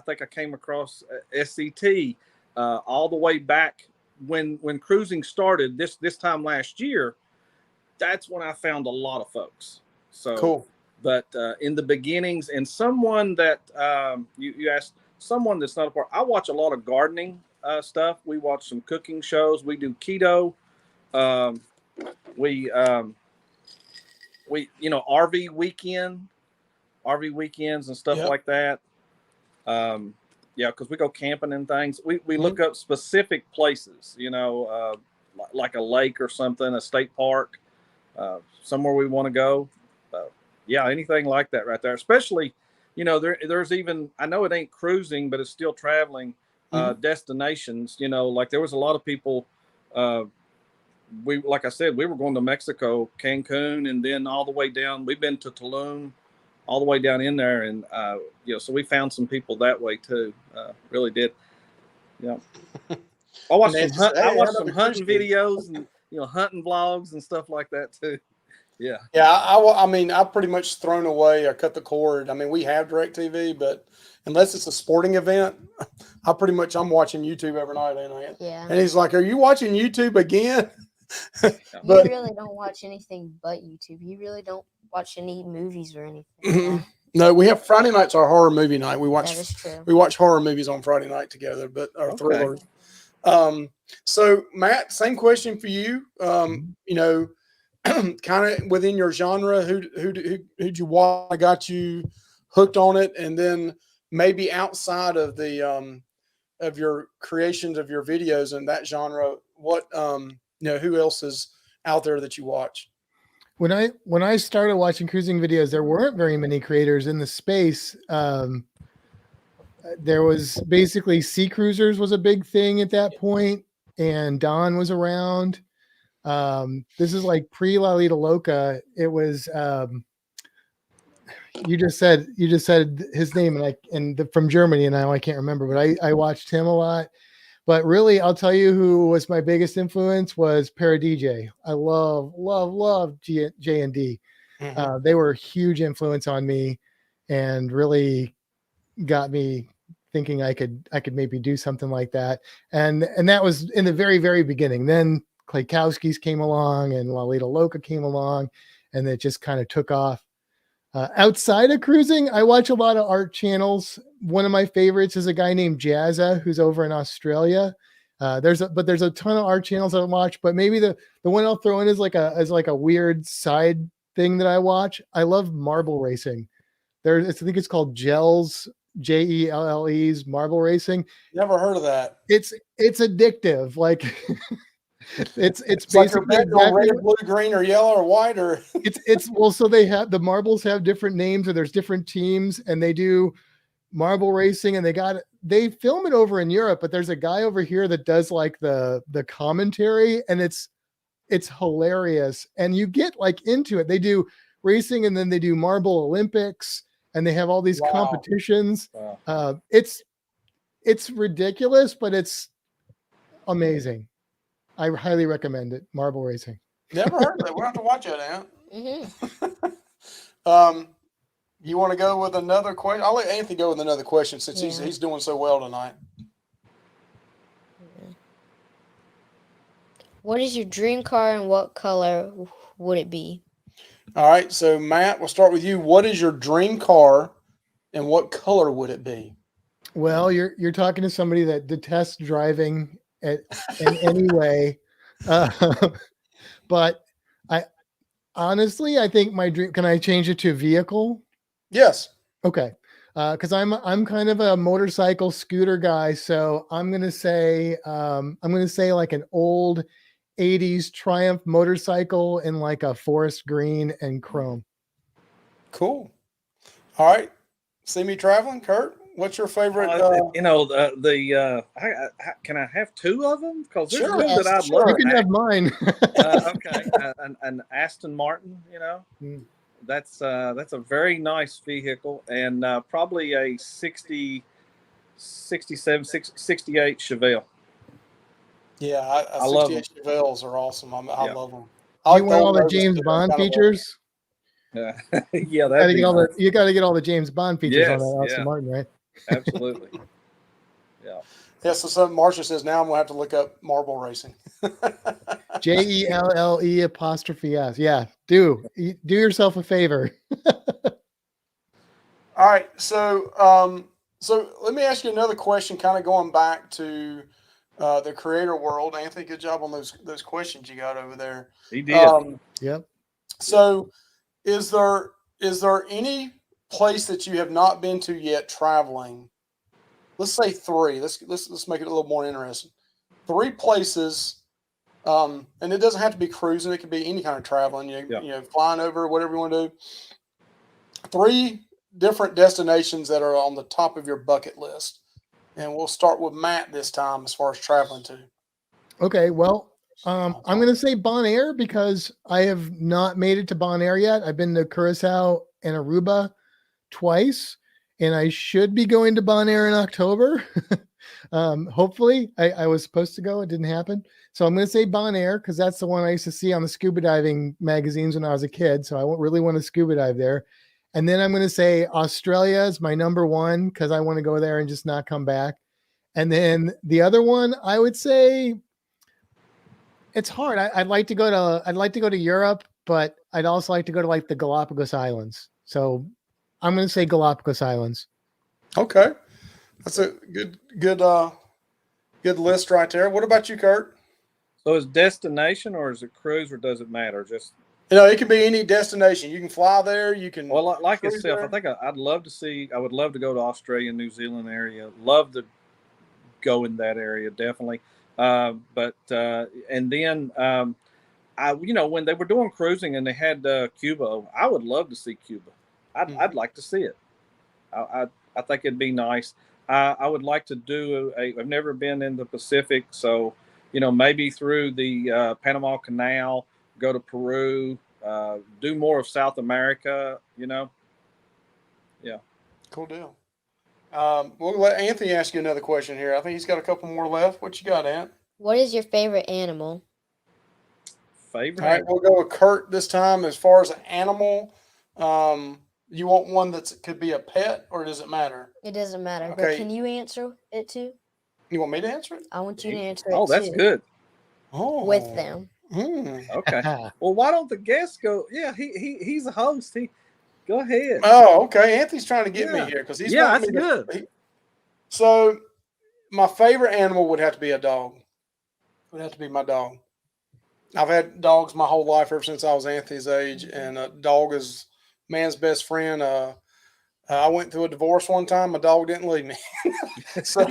think I came across SCT all the way back when cruising started this time last year. that's when I found a lot of folks. So Cool. But in the beginnings, and someone that you asked, someone that's not a part. I watch a lot of gardening stuff. We watch some cooking shows. We do keto. Um, we RV weekends and stuff Yep. like that. Yeah, because we go camping and things. We look up specific places, like a lake or something, a state park, somewhere we want to go. Yeah, anything like that right there. Especially, there's even, I know it ain't cruising, but it's still traveling destinations. Like there was a lot of people. Like I said, we were going to Mexico, Cancun, and then all the way down. We've been to Tulum, all the way down in there, and so we found some people that way too. Really did. Yeah. I watched some hunting videos and hunting vlogs and stuff like that too. Yeah. Yeah. I mean, I've pretty much thrown away. I cut the cord. I mean, we have DirecTV, but unless it's a sporting event, I'm watching YouTube every night, ain't I? Yeah. And he's like, "Are you watching YouTube again?" You But- really don't watch anything but YouTube. You really don't watch any movies or anything. Yeah, No, we have Friday nights our horror movie night. We that is true. watch horror movies on Friday night together, but our thrillers. So Matt, same question for you. Kind of within your genre, who'd you watch that got you hooked on it, and then maybe outside of the of your creations of your videos in that genre, what who else is out there that you watch? When I started watching cruising videos, there weren't very many creators in the space. There was basically Sea Cruisers was a big thing at that point, and Don was around. This is like pre Lalita Loca. It was you just said his name, and from Germany, and now I can't remember, but I watched him a lot. But really, I'll tell you who was my biggest influence was ParaDJ. I love J&D. They were a huge influence on me, and really got me thinking I could maybe do something like that. And that was in the very, very beginning. Then Klaykowski's came along, and Lalita Loca came along, and it just kind of took off. Outside of cruising, I watch a lot of art channels. One of my favorites is a guy named Jazza, who's over in Australia. There's a ton of art channels I watch, but maybe the one I'll throw in is like a weird side thing that I watch. I love marble racing. I think it's called Jells, Jelle's Marble Racing. Never heard of that. It's addictive. Like it's basically like exactly red, blue, green, or yellow, or white, or so they have the marbles have different names, or there's different teams, and they do marble racing, and they film it over in Europe, but there's a guy over here that does like the commentary, and it's hilarious, and you get like into it. They do racing, and then they do Marble Olympics, and they have all these competitions. Wow. It's ridiculous, but it's amazing. I highly recommend it. Marble racing. Never heard of it. We'll have to watch that out. Mm-hmm. You want to go with another question? I'll let Anthony go with another question since he's doing so well tonight. What is your dream car, and what color would it be? All right. So Matt, we'll start with you. What is your dream car, and what color would it be? Well, you're talking to somebody that detests driving in any way, but I think my dream. Can I change it to vehicle? Yes. Okay, because I'm kind of a motorcycle scooter guy, so I'm gonna say like an old 80s Triumph motorcycle in like a forest green and chrome. Cool. All right. CME Traveling, Curt. What's your favorite? Can I have two of them? Because there's Sure, two that I'd love. You can have mine. Okay, an Aston Martin. That's a very nice vehicle, and probably a 67, 68 Chevelle. Yeah, I love 68 Chevelles are awesome. I love them. You want all the James Bond features? Yeah, you got to get all the James Bond features on that Aston Martin, right? Absolutely. Yeah. Yeah, so Marcia says now I'm gonna have to look up marble racing. JELLE''S. Yeah, do yourself a favor. All right, so so let me ask you another question, kind of going back to the creator world. Anthony, good job on those questions you got over there. He did. Yep. So is there any place that you have not been to yet traveling? Let's say 3. Let's make it a little more interesting. 3 places. And it doesn't have to be cruising. It could be any kind of traveling, you know, flying over, whatever you want to do. 3 different destinations that are on the top of your bucket list. And we'll start with Matt this time as far as traveling to. Okay. Well, I'm going to say Bonaire because I have not made it to Bonaire yet. I've been to Curacao and Aruba twice, and I should be going to Bonaire in October. Hopefully, I was supposed to go. It didn't happen. So I'm going to say Bonaire because that's the one I used to see on the scuba diving magazines when I was a kid. So I really want to scuba dive there. And then I'm going to say Australia is my number 1 because I want to go there and just not come back. And then the other one, I would say it's hard. I'd like to go to Europe, but I'd also like to go to like the Galapagos Islands. So I'm going to say Galapagos Islands. Okay. That's a good list right there. What about you, Curt? So is destination or is it cruise or does it matter? Just it can be any destination. You can fly there. You can. well, like cruise itself, there. I think I would love to go to Australia, New Zealand area. Love to go in that area, definitely. And then when they were doing cruising and they had Cuba, I would love to see Cuba. I'd like to see it. I think it'd be nice. I would like to do I've never been in the Pacific, so maybe through the Panama Canal, go to Peru, do more of South America. Yeah. Cool deal. We'll let Anthony ask you another question here. I think he's got a couple more left. What you got, Ant? What is your favorite animal? Favorite? All right, we'll go with Curt this time. As far as an animal, you want one that could be a pet, or does it matter? It doesn't matter. Okay. But can you answer it too? You want me to answer it? I want you to answer it Oh, that's too. good. Oh, With them. Okay. Well, why don't the guests go? Yeah, he's a host. Go ahead. Oh, okay. Anthony's trying to get me here because he's that's wanting me to- good. So, my favorite animal would have to be a dog. Would have to be my dog. I've had dogs my whole life ever since I was Anthony's age, and a dog is man's best friend. I went through a divorce one time. My dog didn't leave me. So, I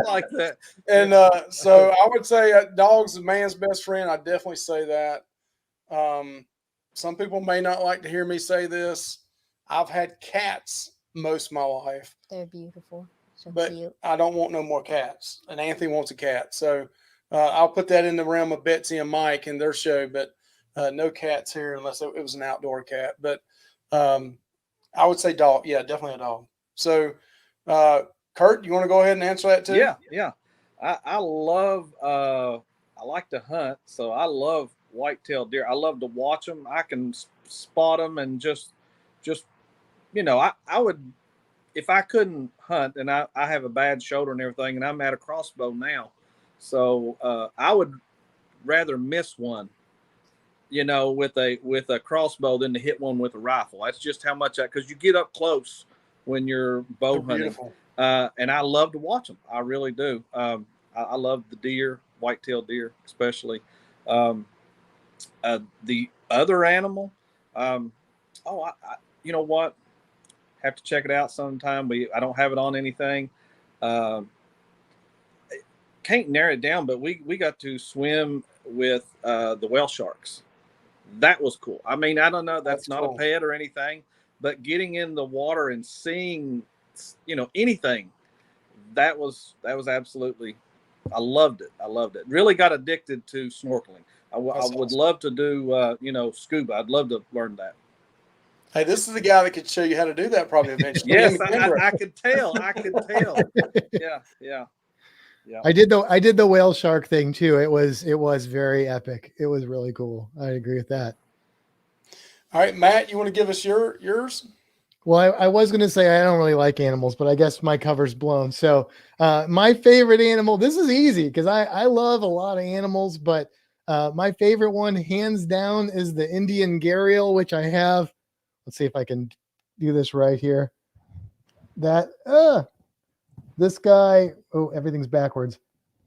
like that. And so I would say dog's a man's best friend. I definitely say that. Some people may not like to hear me say this. I've had cats most of my life. They're beautiful. So but cute. I don't want no more cats. And Anthony wants a cat. So I'll put that in the realm of Betsy and Mike and their show. But no cats here unless it was an outdoor cat. But I would say dog. Yeah, definitely a dog. So, Curt, you want to go ahead and answer that too? Yeah. I love, I like to hunt. So I love white-tailed deer. I love to watch them. I can spot them and just I would, if I couldn't hunt and I have a bad shoulder and everything, and I'm at a crossbow now. So I would rather miss one, with a crossbow than to hit one with a rifle. That's just how much because you get up close when you're bow hunting. Beautiful. And I love to watch them. I really do. I love the deer, white-tailed deer, especially. The other animal, you know what? Have to check it out sometime. I don't have it on anything. Can't narrow it down, but we got to swim with the whale sharks. That was cool. I mean, I don't know. That's not cool. A pet or anything, but getting in the water and seeing, anything, that was absolutely, I loved it. Really got addicted to snorkeling. I would love to do, scuba. I'd love to learn that. Hey, this is the guy that could show you how to do that probably eventually. Yes, I could tell. Yeah. I did the whale shark thing too. It was very epic. It was really cool. I agree with that. All right, Matt, you want to give us yours? Well, I was going to say I don't really like animals, but I guess my cover's blown. So my favorite animal, this is easy because I love a lot of animals, but my favorite one, hands down, is the Indian Gharial, which I have. Let's see if I can do this right here. This guy, oh, everything's backwards.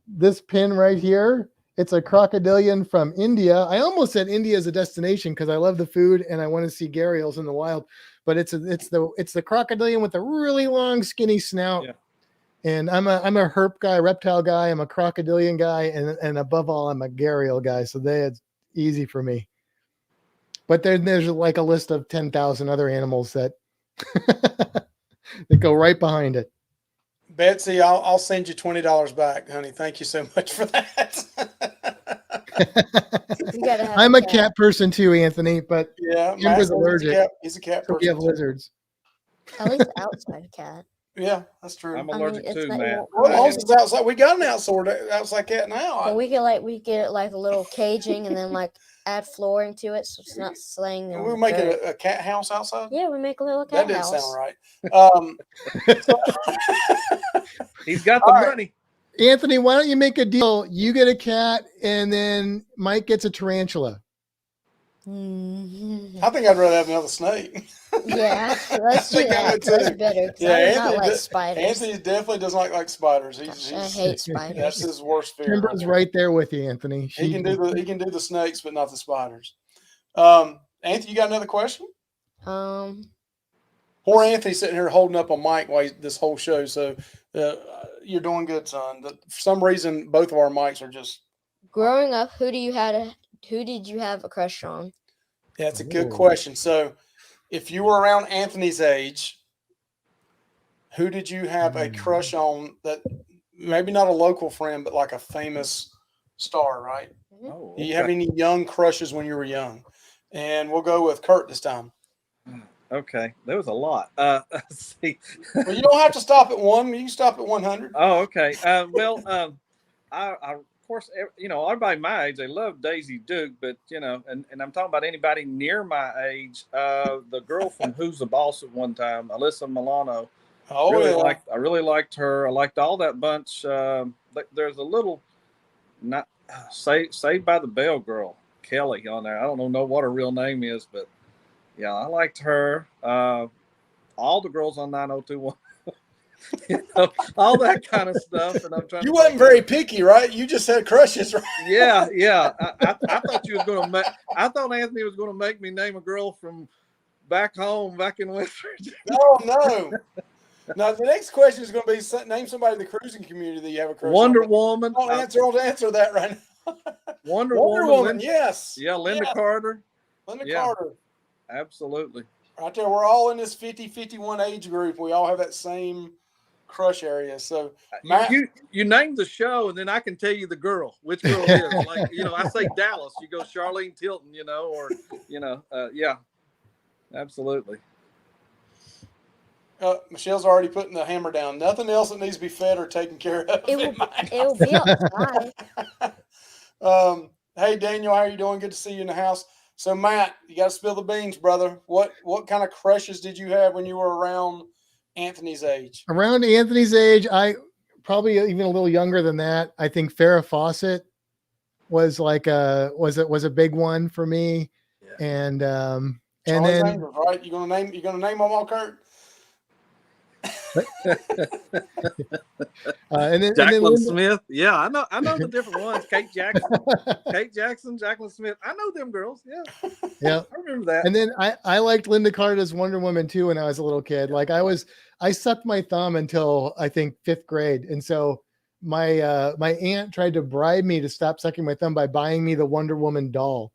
This pin right here, it's a crocodilian from India. I almost said India as a destination because I love the food and I want to see gharials in the wild. But it's the crocodilian with a really long, skinny snout. Yeah. And I'm a herp guy, reptile guy. I'm a crocodilian guy, and above all, I'm a gharial guy. So it's easy for me. But there's like a list of 10,000 other animals that that go right behind it. Betsy, I'll send you $20 back, honey. Thank you so much for that. You gotta have I'm a cat person too, Anthony, but Yeah, Amber's allergic. He's a cat So we person. have lizards. at least outside cat. Yeah, that's true. I'm I mean, allergic it's too, not- Matt. Well, ours is outside. We got an outside cat now. But we get like a little caging and then like add flooring to it so it's not slaying them. We're making a cat house outside. Yeah, we make a little That cat didn't house. sound right. He's got the All right. money. Anthony, why don't you make a deal? You get a cat, and then Mike gets a tarantula. Mhm. I think I'd rather have another snake. Yeah, let's do think I that. would 'Cause that's too. better. 'Cause Yeah, I do not Anthony like does- spiders. Anthony definitely does not like spiders. Gosh, I hate spiders. That's his worst fear. Kimber's right there with you, Anthony. He can do the snakes, but not the spiders. Anthony, you got another question? Poor Anthony's sitting here holding up a mic while this whole show. So you're doing good, son. For some reason, both of our mics are just. Growing up, who did you have a crush on? Yeah, it's a good Ooh. question. So, if you were around Anthony's age, who did you have a crush on? That maybe not a local friend, but like a famous star, right? Oh, Do you have any young crushes when you were young? And we'll go with Curt this time. okay. There was a lot. Let's see. Well, you don't have to stop at one. You can stop at 100. Oh, okay. I of course, everybody my age, they love Daisy Duke, but and I'm talking about anybody near my age. The girl from Who's the Boss at one time, Alyssa Milano. Oh, I yeah. really liked her. I liked all that bunch. There's a little not Saved by the Bell girl, Kelly, on there. I don't know what her real name is, but yeah, I liked her. All the girls on 9021. All that kind of stuff. And I'm trying. You wasn't very picky, right? You just had crushes, right? Yeah. I thought you was going to. I thought Anthony was going to make me name a girl from back home, back in West Virginia. No. Now the next question is going to be name somebody in the cruising community that you have a crush Wonder on. Woman. Don't answer that right now. Wonder Woman, Woman. yes. Yeah, Linda Yes. Carter. Linda Yeah. Carter. Absolutely. Right there. We're all in this 50-51 age group. We all have that same crush area. So Matt, You name the show, and then I can tell you the girl, which girl it is. Like, I say Dallas, you go Charlene Tilton, or yeah, absolutely. Michelle's already putting the hammer down. Nothing else that needs to be fed or taken care of. It will be outside. Hey Daniel, how are you doing? Good to see you in the house. So Matt, you got to spill the beans, brother. What kind of crushes did you have when you were around Anthony's age? Around Anthony's age, I probably even a little younger than that. I think Farrah Fawcett was like was a big one for me. Yeah. And Charlie's then Angels, right? You gonna name them all, Curt? Jacqueline Smith. Yeah, I know the different ones. Kate Jackson, Jacqueline Smith. I know them girls. Yeah. Yeah. I remember that. And then I liked Linda Carter's Wonder Woman too when I was a little kid. Like I sucked my thumb until I think 5th grade. And so my aunt tried to bribe me to stop sucking my thumb by buying me the Wonder Woman doll.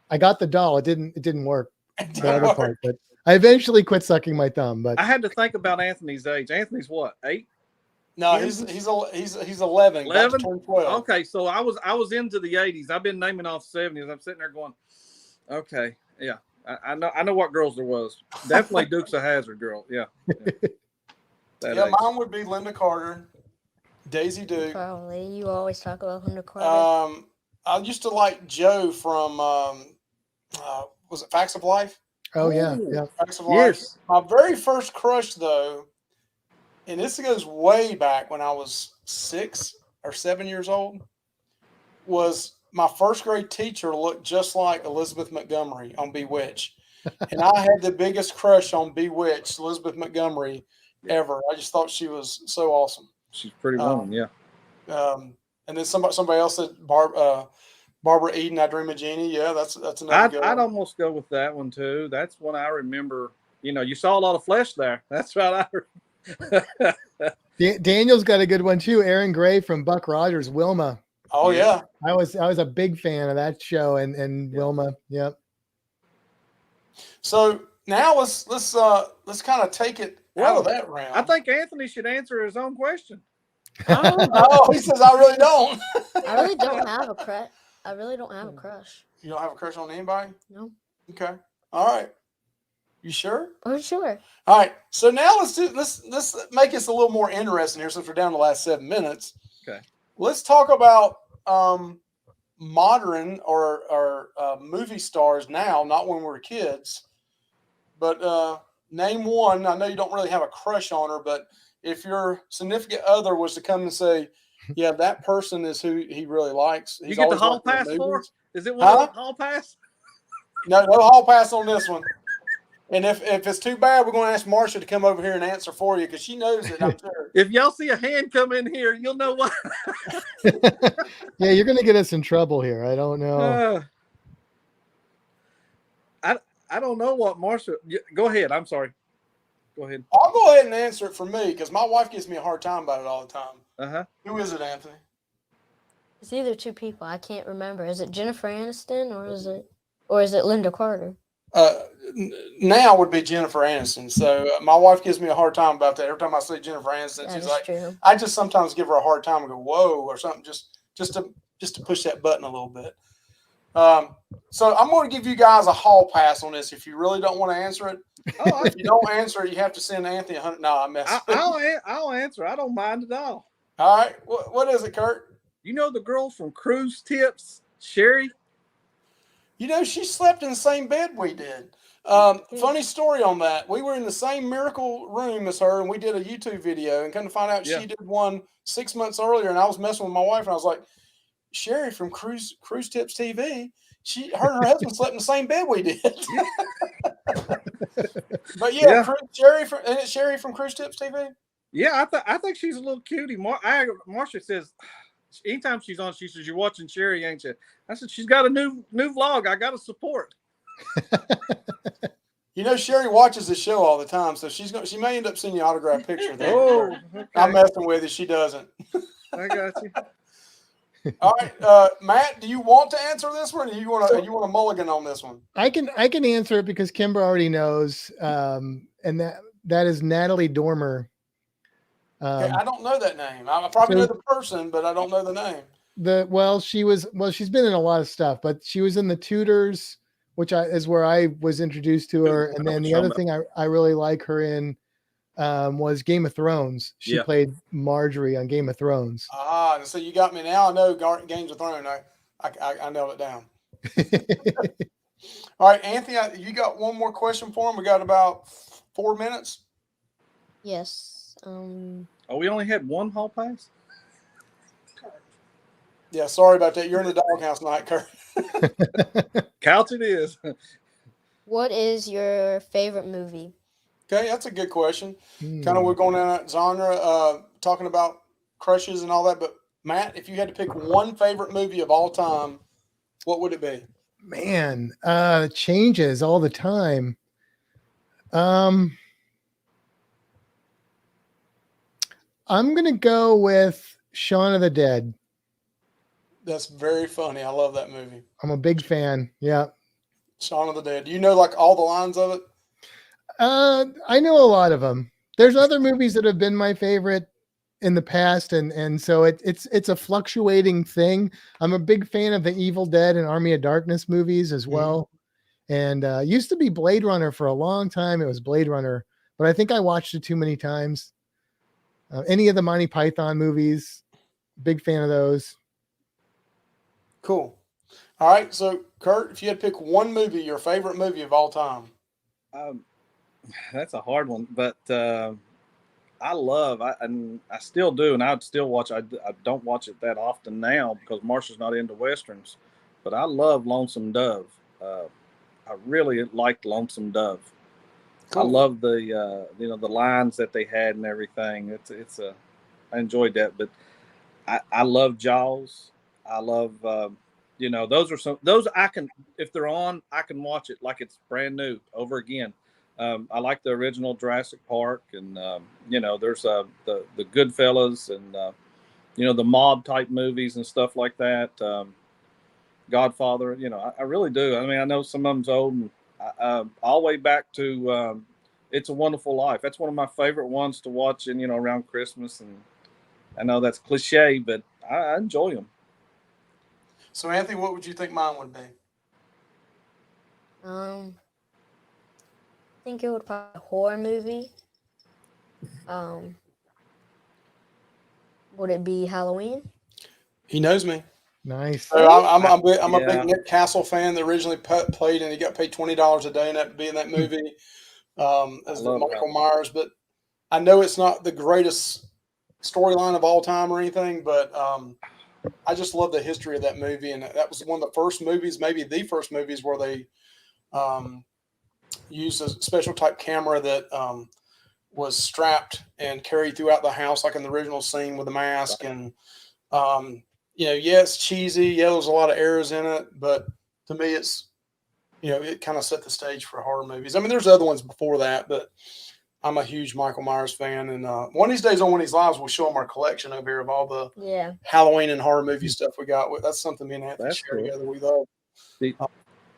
I got the doll. It didn't work. The other part, but I eventually quit sucking my thumb. But I had to think about Anthony's age. Anthony's what, 8? No, he's 11. 11? 12. Okay, so I was into the 80s. I've been naming off 70s. I'm sitting there going, okay, yeah. I know what girls there was. Definitely Dukes of Hazzard girl. Yeah. Yeah, mine would be Linda Carter, Daisy Duke. Probably. You always talk about Linda Carter. I used to like Joe from was it Facts of Life? Oh yeah, Ooh, yeah. Facts of Life. Yes. My very first crush, though, and this goes way back when I was 6 or 7 years old, was my first grade teacher looked just like Elizabeth Montgomery on Bewitched. And I had the biggest crush on Bewitched, Elizabeth Montgomery, ever. I just thought she was so awesome. She's a pretty woman, yeah. And then somebody else said Barbara Eden, I Dream of Jeannie. Yeah, that's another good I'd one. almost go with that one too. That's one I remember. You know, you saw a lot of flesh there. That's right. Daniel's got a good one too. Aaron Gray from Buck Rogers, Wilma. Oh yeah. I was a big fan of that show and Wilma. Yep. So now let's kind of take it out of that round. I think Anthony should answer his own question. Oh, he says I really don't. I really don't have a crush. I really don't have a crush. You don't have a crush on anybody? No. Okay. All right. You sure? Oh, sure. All right. So now let's make this a little more interesting here since we're down to the last 7 minutes. Okay. Let's talk about modern or movie stars now, not when we were kids. But name one. I know you don't really have a crush on her, but if your significant other was to come and say, yeah, that person is who he really likes. You get the hall pass for? Is it one of the hall pass? No hall pass on this one. And if it's too bad, we're going to ask Marcia to come over here and answer for you because she knows it, I'm sure. If y'all see a hand come in here, you'll know why. Yeah, you're going to get us in trouble here. I don't know. I don't know what Marcia. Go ahead. I'm sorry. Go ahead. I'll go ahead and answer it for me because my wife gives me a hard time about it all the time. Uh-huh. Who is it, Anthony? It's either two people. I can't remember. Is it Jennifer Aniston or is it Linda Carter? Now would be Jennifer Aniston. So my wife gives me a hard time about that. Every time I say Jennifer Aniston, she's like, true. I just sometimes give her a hard time and go, whoa, or something, just to push that button a little bit. So I'm going to give you guys a hall pass on this if you really don't want to answer it. If you don't answer it, you have to send Anthony 100. No, I messed up. I'll answer. I don't mind at all. All right. What is it, Curt? You know the girl from Cruise Tips, Sherry? You know, she slept in the same bed we did. Funny story on that. We were in the same miracle room as her, and we did a YouTube video, and come to find out she did one 6 months earlier, and I was messing with my wife, and I was like, Sherry from Cruise Tips TV, her and her husband slept in the same bed we did. But yeah. Sherry from Cruise Tips TV? Yeah, I think she's a little cutie. Marcia says, anytime she's on, she says, "You're watching Sherry, ain't you?" I said, "She's got a new vlog. I got to support." You know, Sherry watches the show all the time, so she may end up sending you an autographed picture there. Oh, okay. I'm messing with you. She doesn't. I got you. All right, Matt, do you want to answer this one, or you want a mulligan on this one? I can answer it because Kimber already knows, and that is Natalie Dormer. Okay, I don't know that name. I probably know the person, but I don't know the name. She's been in a lot of stuff, but she was in The Tudors, which is where I was introduced to her. And then the other thing I really like her in was Game of Thrones. She played Marjorie on Game of Thrones. So you got me now. I know Games of Thrones. I nailed it down. All right, Anthony, you got one more question for him? We got about 4 minutes. Yes. We only had one hall pass? Yeah, sorry about that. You're in the doghouse tonight, Curt. Couch it is. What is your favorite movie? Okay, that's a good question. Kind of we're going down that genre, talking about crushes and all that. But Matt, if you had to pick one favorite movie of all time, what would it be? Man, it changes all the time. I'm going to go with Shaun of the Dead. That's very funny. I love that movie. I'm a big fan. Yeah. Shaun of the Dead. Do you know like all the lines of it? I know a lot of them. There's other movies that have been my favorite in the past. And so it's a fluctuating thing. I'm a big fan of the Evil Dead and Army of Darkness movies as well. And used to be Blade Runner for a long time. It was Blade Runner, but I think I watched it too many times. Any of the Monty Python movies, big fan of those. Cool. All right. So, Curt, if you had to pick one movie, your favorite movie of all time. Um, that's a hard one, but and I still do, and I'd still watch. I don't watch it that often now because Marsha's not into westerns, but I love Lonesome Dove. I really liked Lonesome Dove. I Cool. love the the lines that they had and everything. I enjoyed that, but I love Jaws. I love those I can, if they're on, I can watch it like it's brand new over again. I like the original Jurassic Park, and there's the Goodfellas, and the mob type movies and stuff like that. Godfather, I really do. I mean, I know some of them's old, and all the way back to It's a Wonderful Life. That's one of my favorite ones to watch, and around Christmas. And I know that's cliche, but I enjoy them. So Anthony, what would you think mine would be? I think it would probably be a horror movie. Would it be Halloween? He knows me. Nice. So I'm a Yeah. big Nick Castle fan that originally played, and he got paid $20 a day and to be in that movie as the love Michael Myers. But I know it's not the greatest storyline of all time or anything, but I just love the history of that movie, and that was one of the first movies, maybe the first movies, where they used a special type camera that was strapped and carried throughout the house, like in the original scene with the mask. And it's cheesy. Yeah, there's a lot of errors in it, but to me, it's it kind of set the stage for horror movies. I mean, there's other ones before that, but I'm a huge Michael Myers fan, and one of these days on one of these lives, we'll show them our collection over here of all the Halloween and horror movie stuff we got. That's something me and Anthony share together. We love.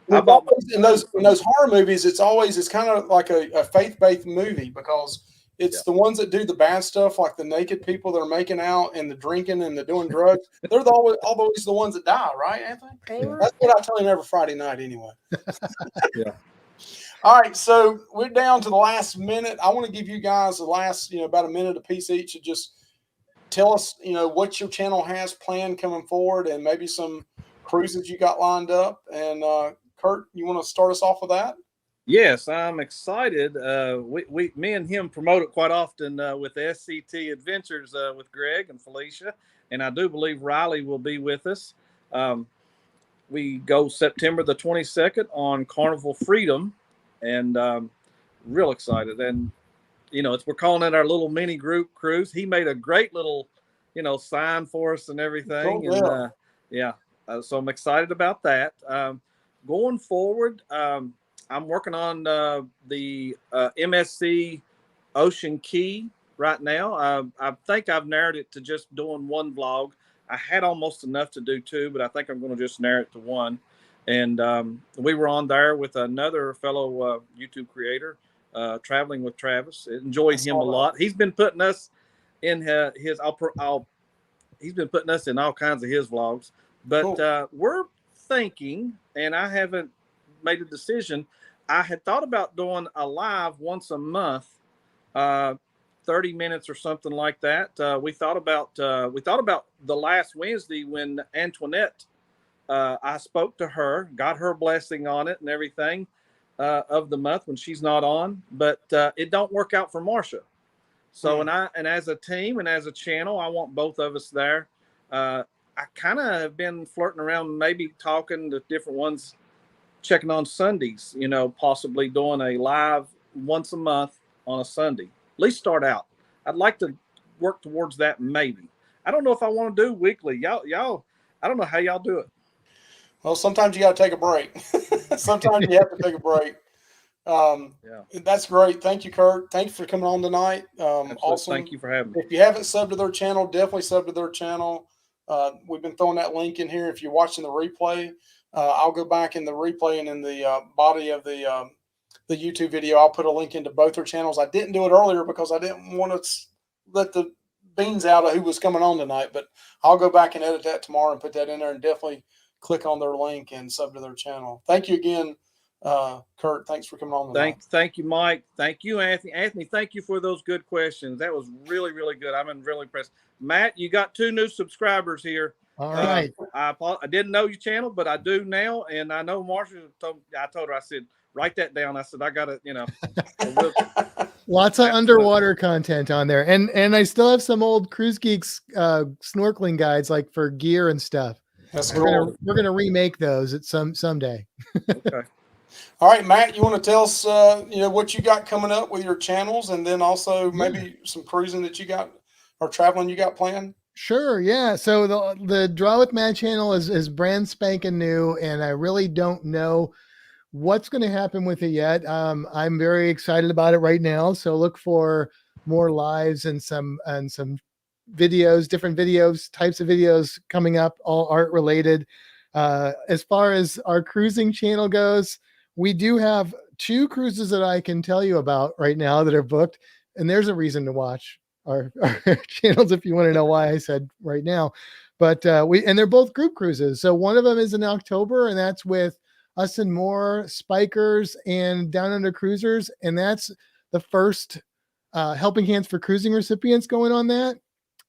In those horror movies, it's kind of like a faith-based movie, because it's the ones that do the bad stuff, like the naked people that are making out and the drinking and the doing drugs. They're always the ones that die, right, Anthony? That's what I tell him every Friday night, anyway. Yeah. All right, so we're down to the last minute. I want to give you guys the last, about a minute apiece each to just tell us, what your channel has planned coming forward, and maybe some cruises you got lined up. And Curt, you want to start us off with that? Yes, I'm excited. Me and him promote it quite often with the SCT Adventures with Greg and Felicia, and I do believe Riley will be with us. We go September the 22nd on Carnival Freedom, and real excited. And we're calling it our little mini group cruise. He made a great little sign for us and everything. Cool, and so I'm excited about that. Going forward, I'm working on the MSC Ocean Key right now. I think I've narrowed it to just doing one vlog. I had almost enough to do two, but I think I'm going to just narrow it to one. And we were on there with another fellow YouTube creator, Traveling with Travis. Enjoyed him a lot. He's been putting us in his. He's been putting us in all kinds of his vlogs. But cool. We're thinking, and I haven't made a decision. I had thought about doing a live once a month, 30 minutes or something like that. We thought about the last Wednesday when Antoinette. I spoke to her, got her blessing on it and everything of the month when she's not on, but it don't work out for Marsha. So and as a team and as a channel, I want both of us there. I kind of have been flirting around, maybe talking to different ones, checking on Sundays, possibly doing a live once a month on a Sunday. At least start out. I'd like to work towards that maybe. I don't know if I want to do weekly. Y'all, I don't know how y'all do it. Well, sometimes you got to take a break. Sometimes you have to take a break. That's great. Thank you, Curt. Thank you for coming on tonight. Awesome. Thank you for having me. If you haven't subbed to their channel, definitely sub to their channel. We've been throwing that link in here. If you're watching the replay, I'll go back in the replay and in the body of the YouTube video, I'll put a link into both their channels. I didn't do it earlier because I didn't want to let the beans out of who was coming on tonight, but I'll go back and edit that tomorrow and put that in there, and definitely click on their link and sub to their channel. Thank you again, Curt. Thanks for coming on tonight. Thank you, Mike. Thank you, Anthony. Anthony, thank you for those good questions. That was really, really good. I'm really impressed. Matt, you got 2 new subscribers here. All right. I didn't know your channel, but I do now, and I know Marsha I told her, I said, write that down. I said, I got to, Lots of Absolutely. underwater content on there. And I still have some old Cruise Geeks snorkeling guides, like for gear and stuff. That's We're cool. gonna remake those at someday. Okay. All right, Matt, you want to tell us, what you got coming up with your channels, and then also maybe some cruising that you got or traveling you got planned? Sure, yeah. So the Draw with Matt channel is brand spanking new, and I really don't know what's going to happen with it yet. I'm very excited about it right now. So look for more lives and some videos, different videos, types of videos coming up, all art related. As far as our cruising channel goes, we do have 2 cruises that I can tell you about right now that are booked, and there's a reason to watch our channels if you want to know why I said right now. But they're both group cruises. So one of them is in October, and that's with us and more Spikers and Down Under Cruisers, and that's the first Helping Hands for Cruising recipients going on that.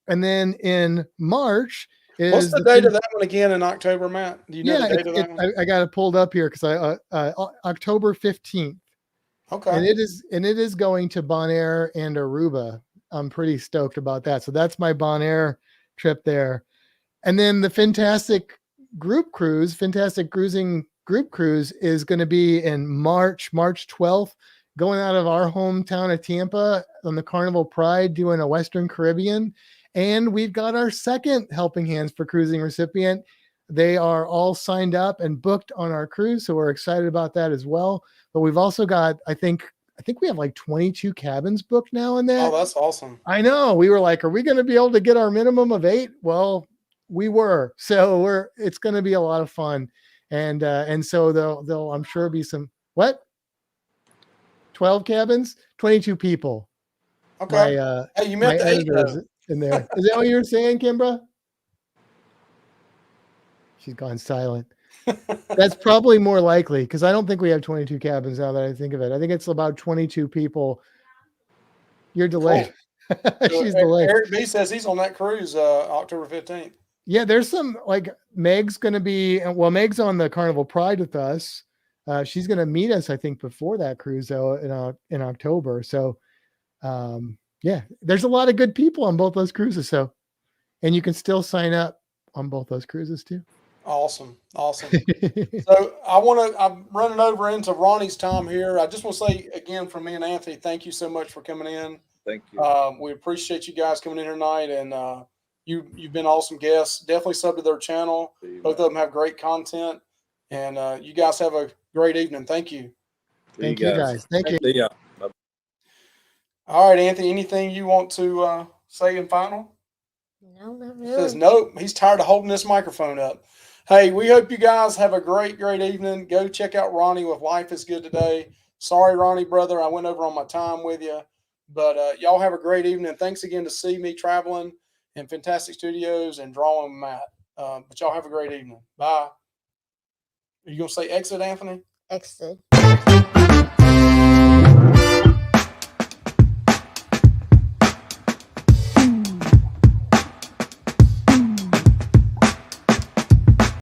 And then in March is what's the date of that one again in October, Matt? Do you know the date of that one? I got it pulled up here because October 15th. Okay. And it is going to Bonaire and Aruba. I'm pretty stoked about that. So that's my Bonaire trip there. And then the Fintastic Cruising Group Cruise is going to be in March 12th, going out of our hometown of Tampa on the Carnival Pride, doing a Western Caribbean. And we've got our second Helping Hands for Cruising recipient. They are all signed up and booked on our cruise, so we're excited about that as well. But we've also got, I think we have like 22 cabins booked now in that. Oh, that's awesome. I know. We were like, are we going to be able to get our minimum of 8? Well, we were. So it's going to be a lot of fun. And so there'll I'm sure be some 12 cabins, 22 people. Okay. Hey, you meant the 8 editor in there. Is that what you were saying, Kimbra? She's gone silent. That's probably more likely because I don't think we have 22 cabins now that I think of it. I think it's about 22 people. You're delayed. Cool. She's delayed. Eric B says he's on that cruise October 15th. Yeah, there's some like Meg's going to be, well, Meg's on the Carnival Pride with us. She's going to meet us, I think, before that cruise though in October. So yeah, there's a lot of good people on both those cruises. So, and you can still sign up on both those cruises too. Awesome. So I'm running over into Ronnie's time here. I just want to say again from me and Anthony, thank you so much for coming in. Thank you. We appreciate you guys coming in here tonight, and you've been awesome guests. Definitely sub to their channel. Both of them have great content, and you guys have a great evening. Thank you. Thank you guys. Thank you. Yeah. All right, Anthony, anything you want to say in final? No, not He says really. nope. He's tired of holding this microphone up. Hey, we hope you guys have a great evening. Go check out Ronnie with Life is Good Today. Sorry, Ronnie, brother, I went over on my time with you. But y'all have a great evening. Thanks again to CME Traveling and Fintastic Studios and Drawing Matt. But y'all have a great evening. Bye. Are you going to say exit, Anthony? Exit.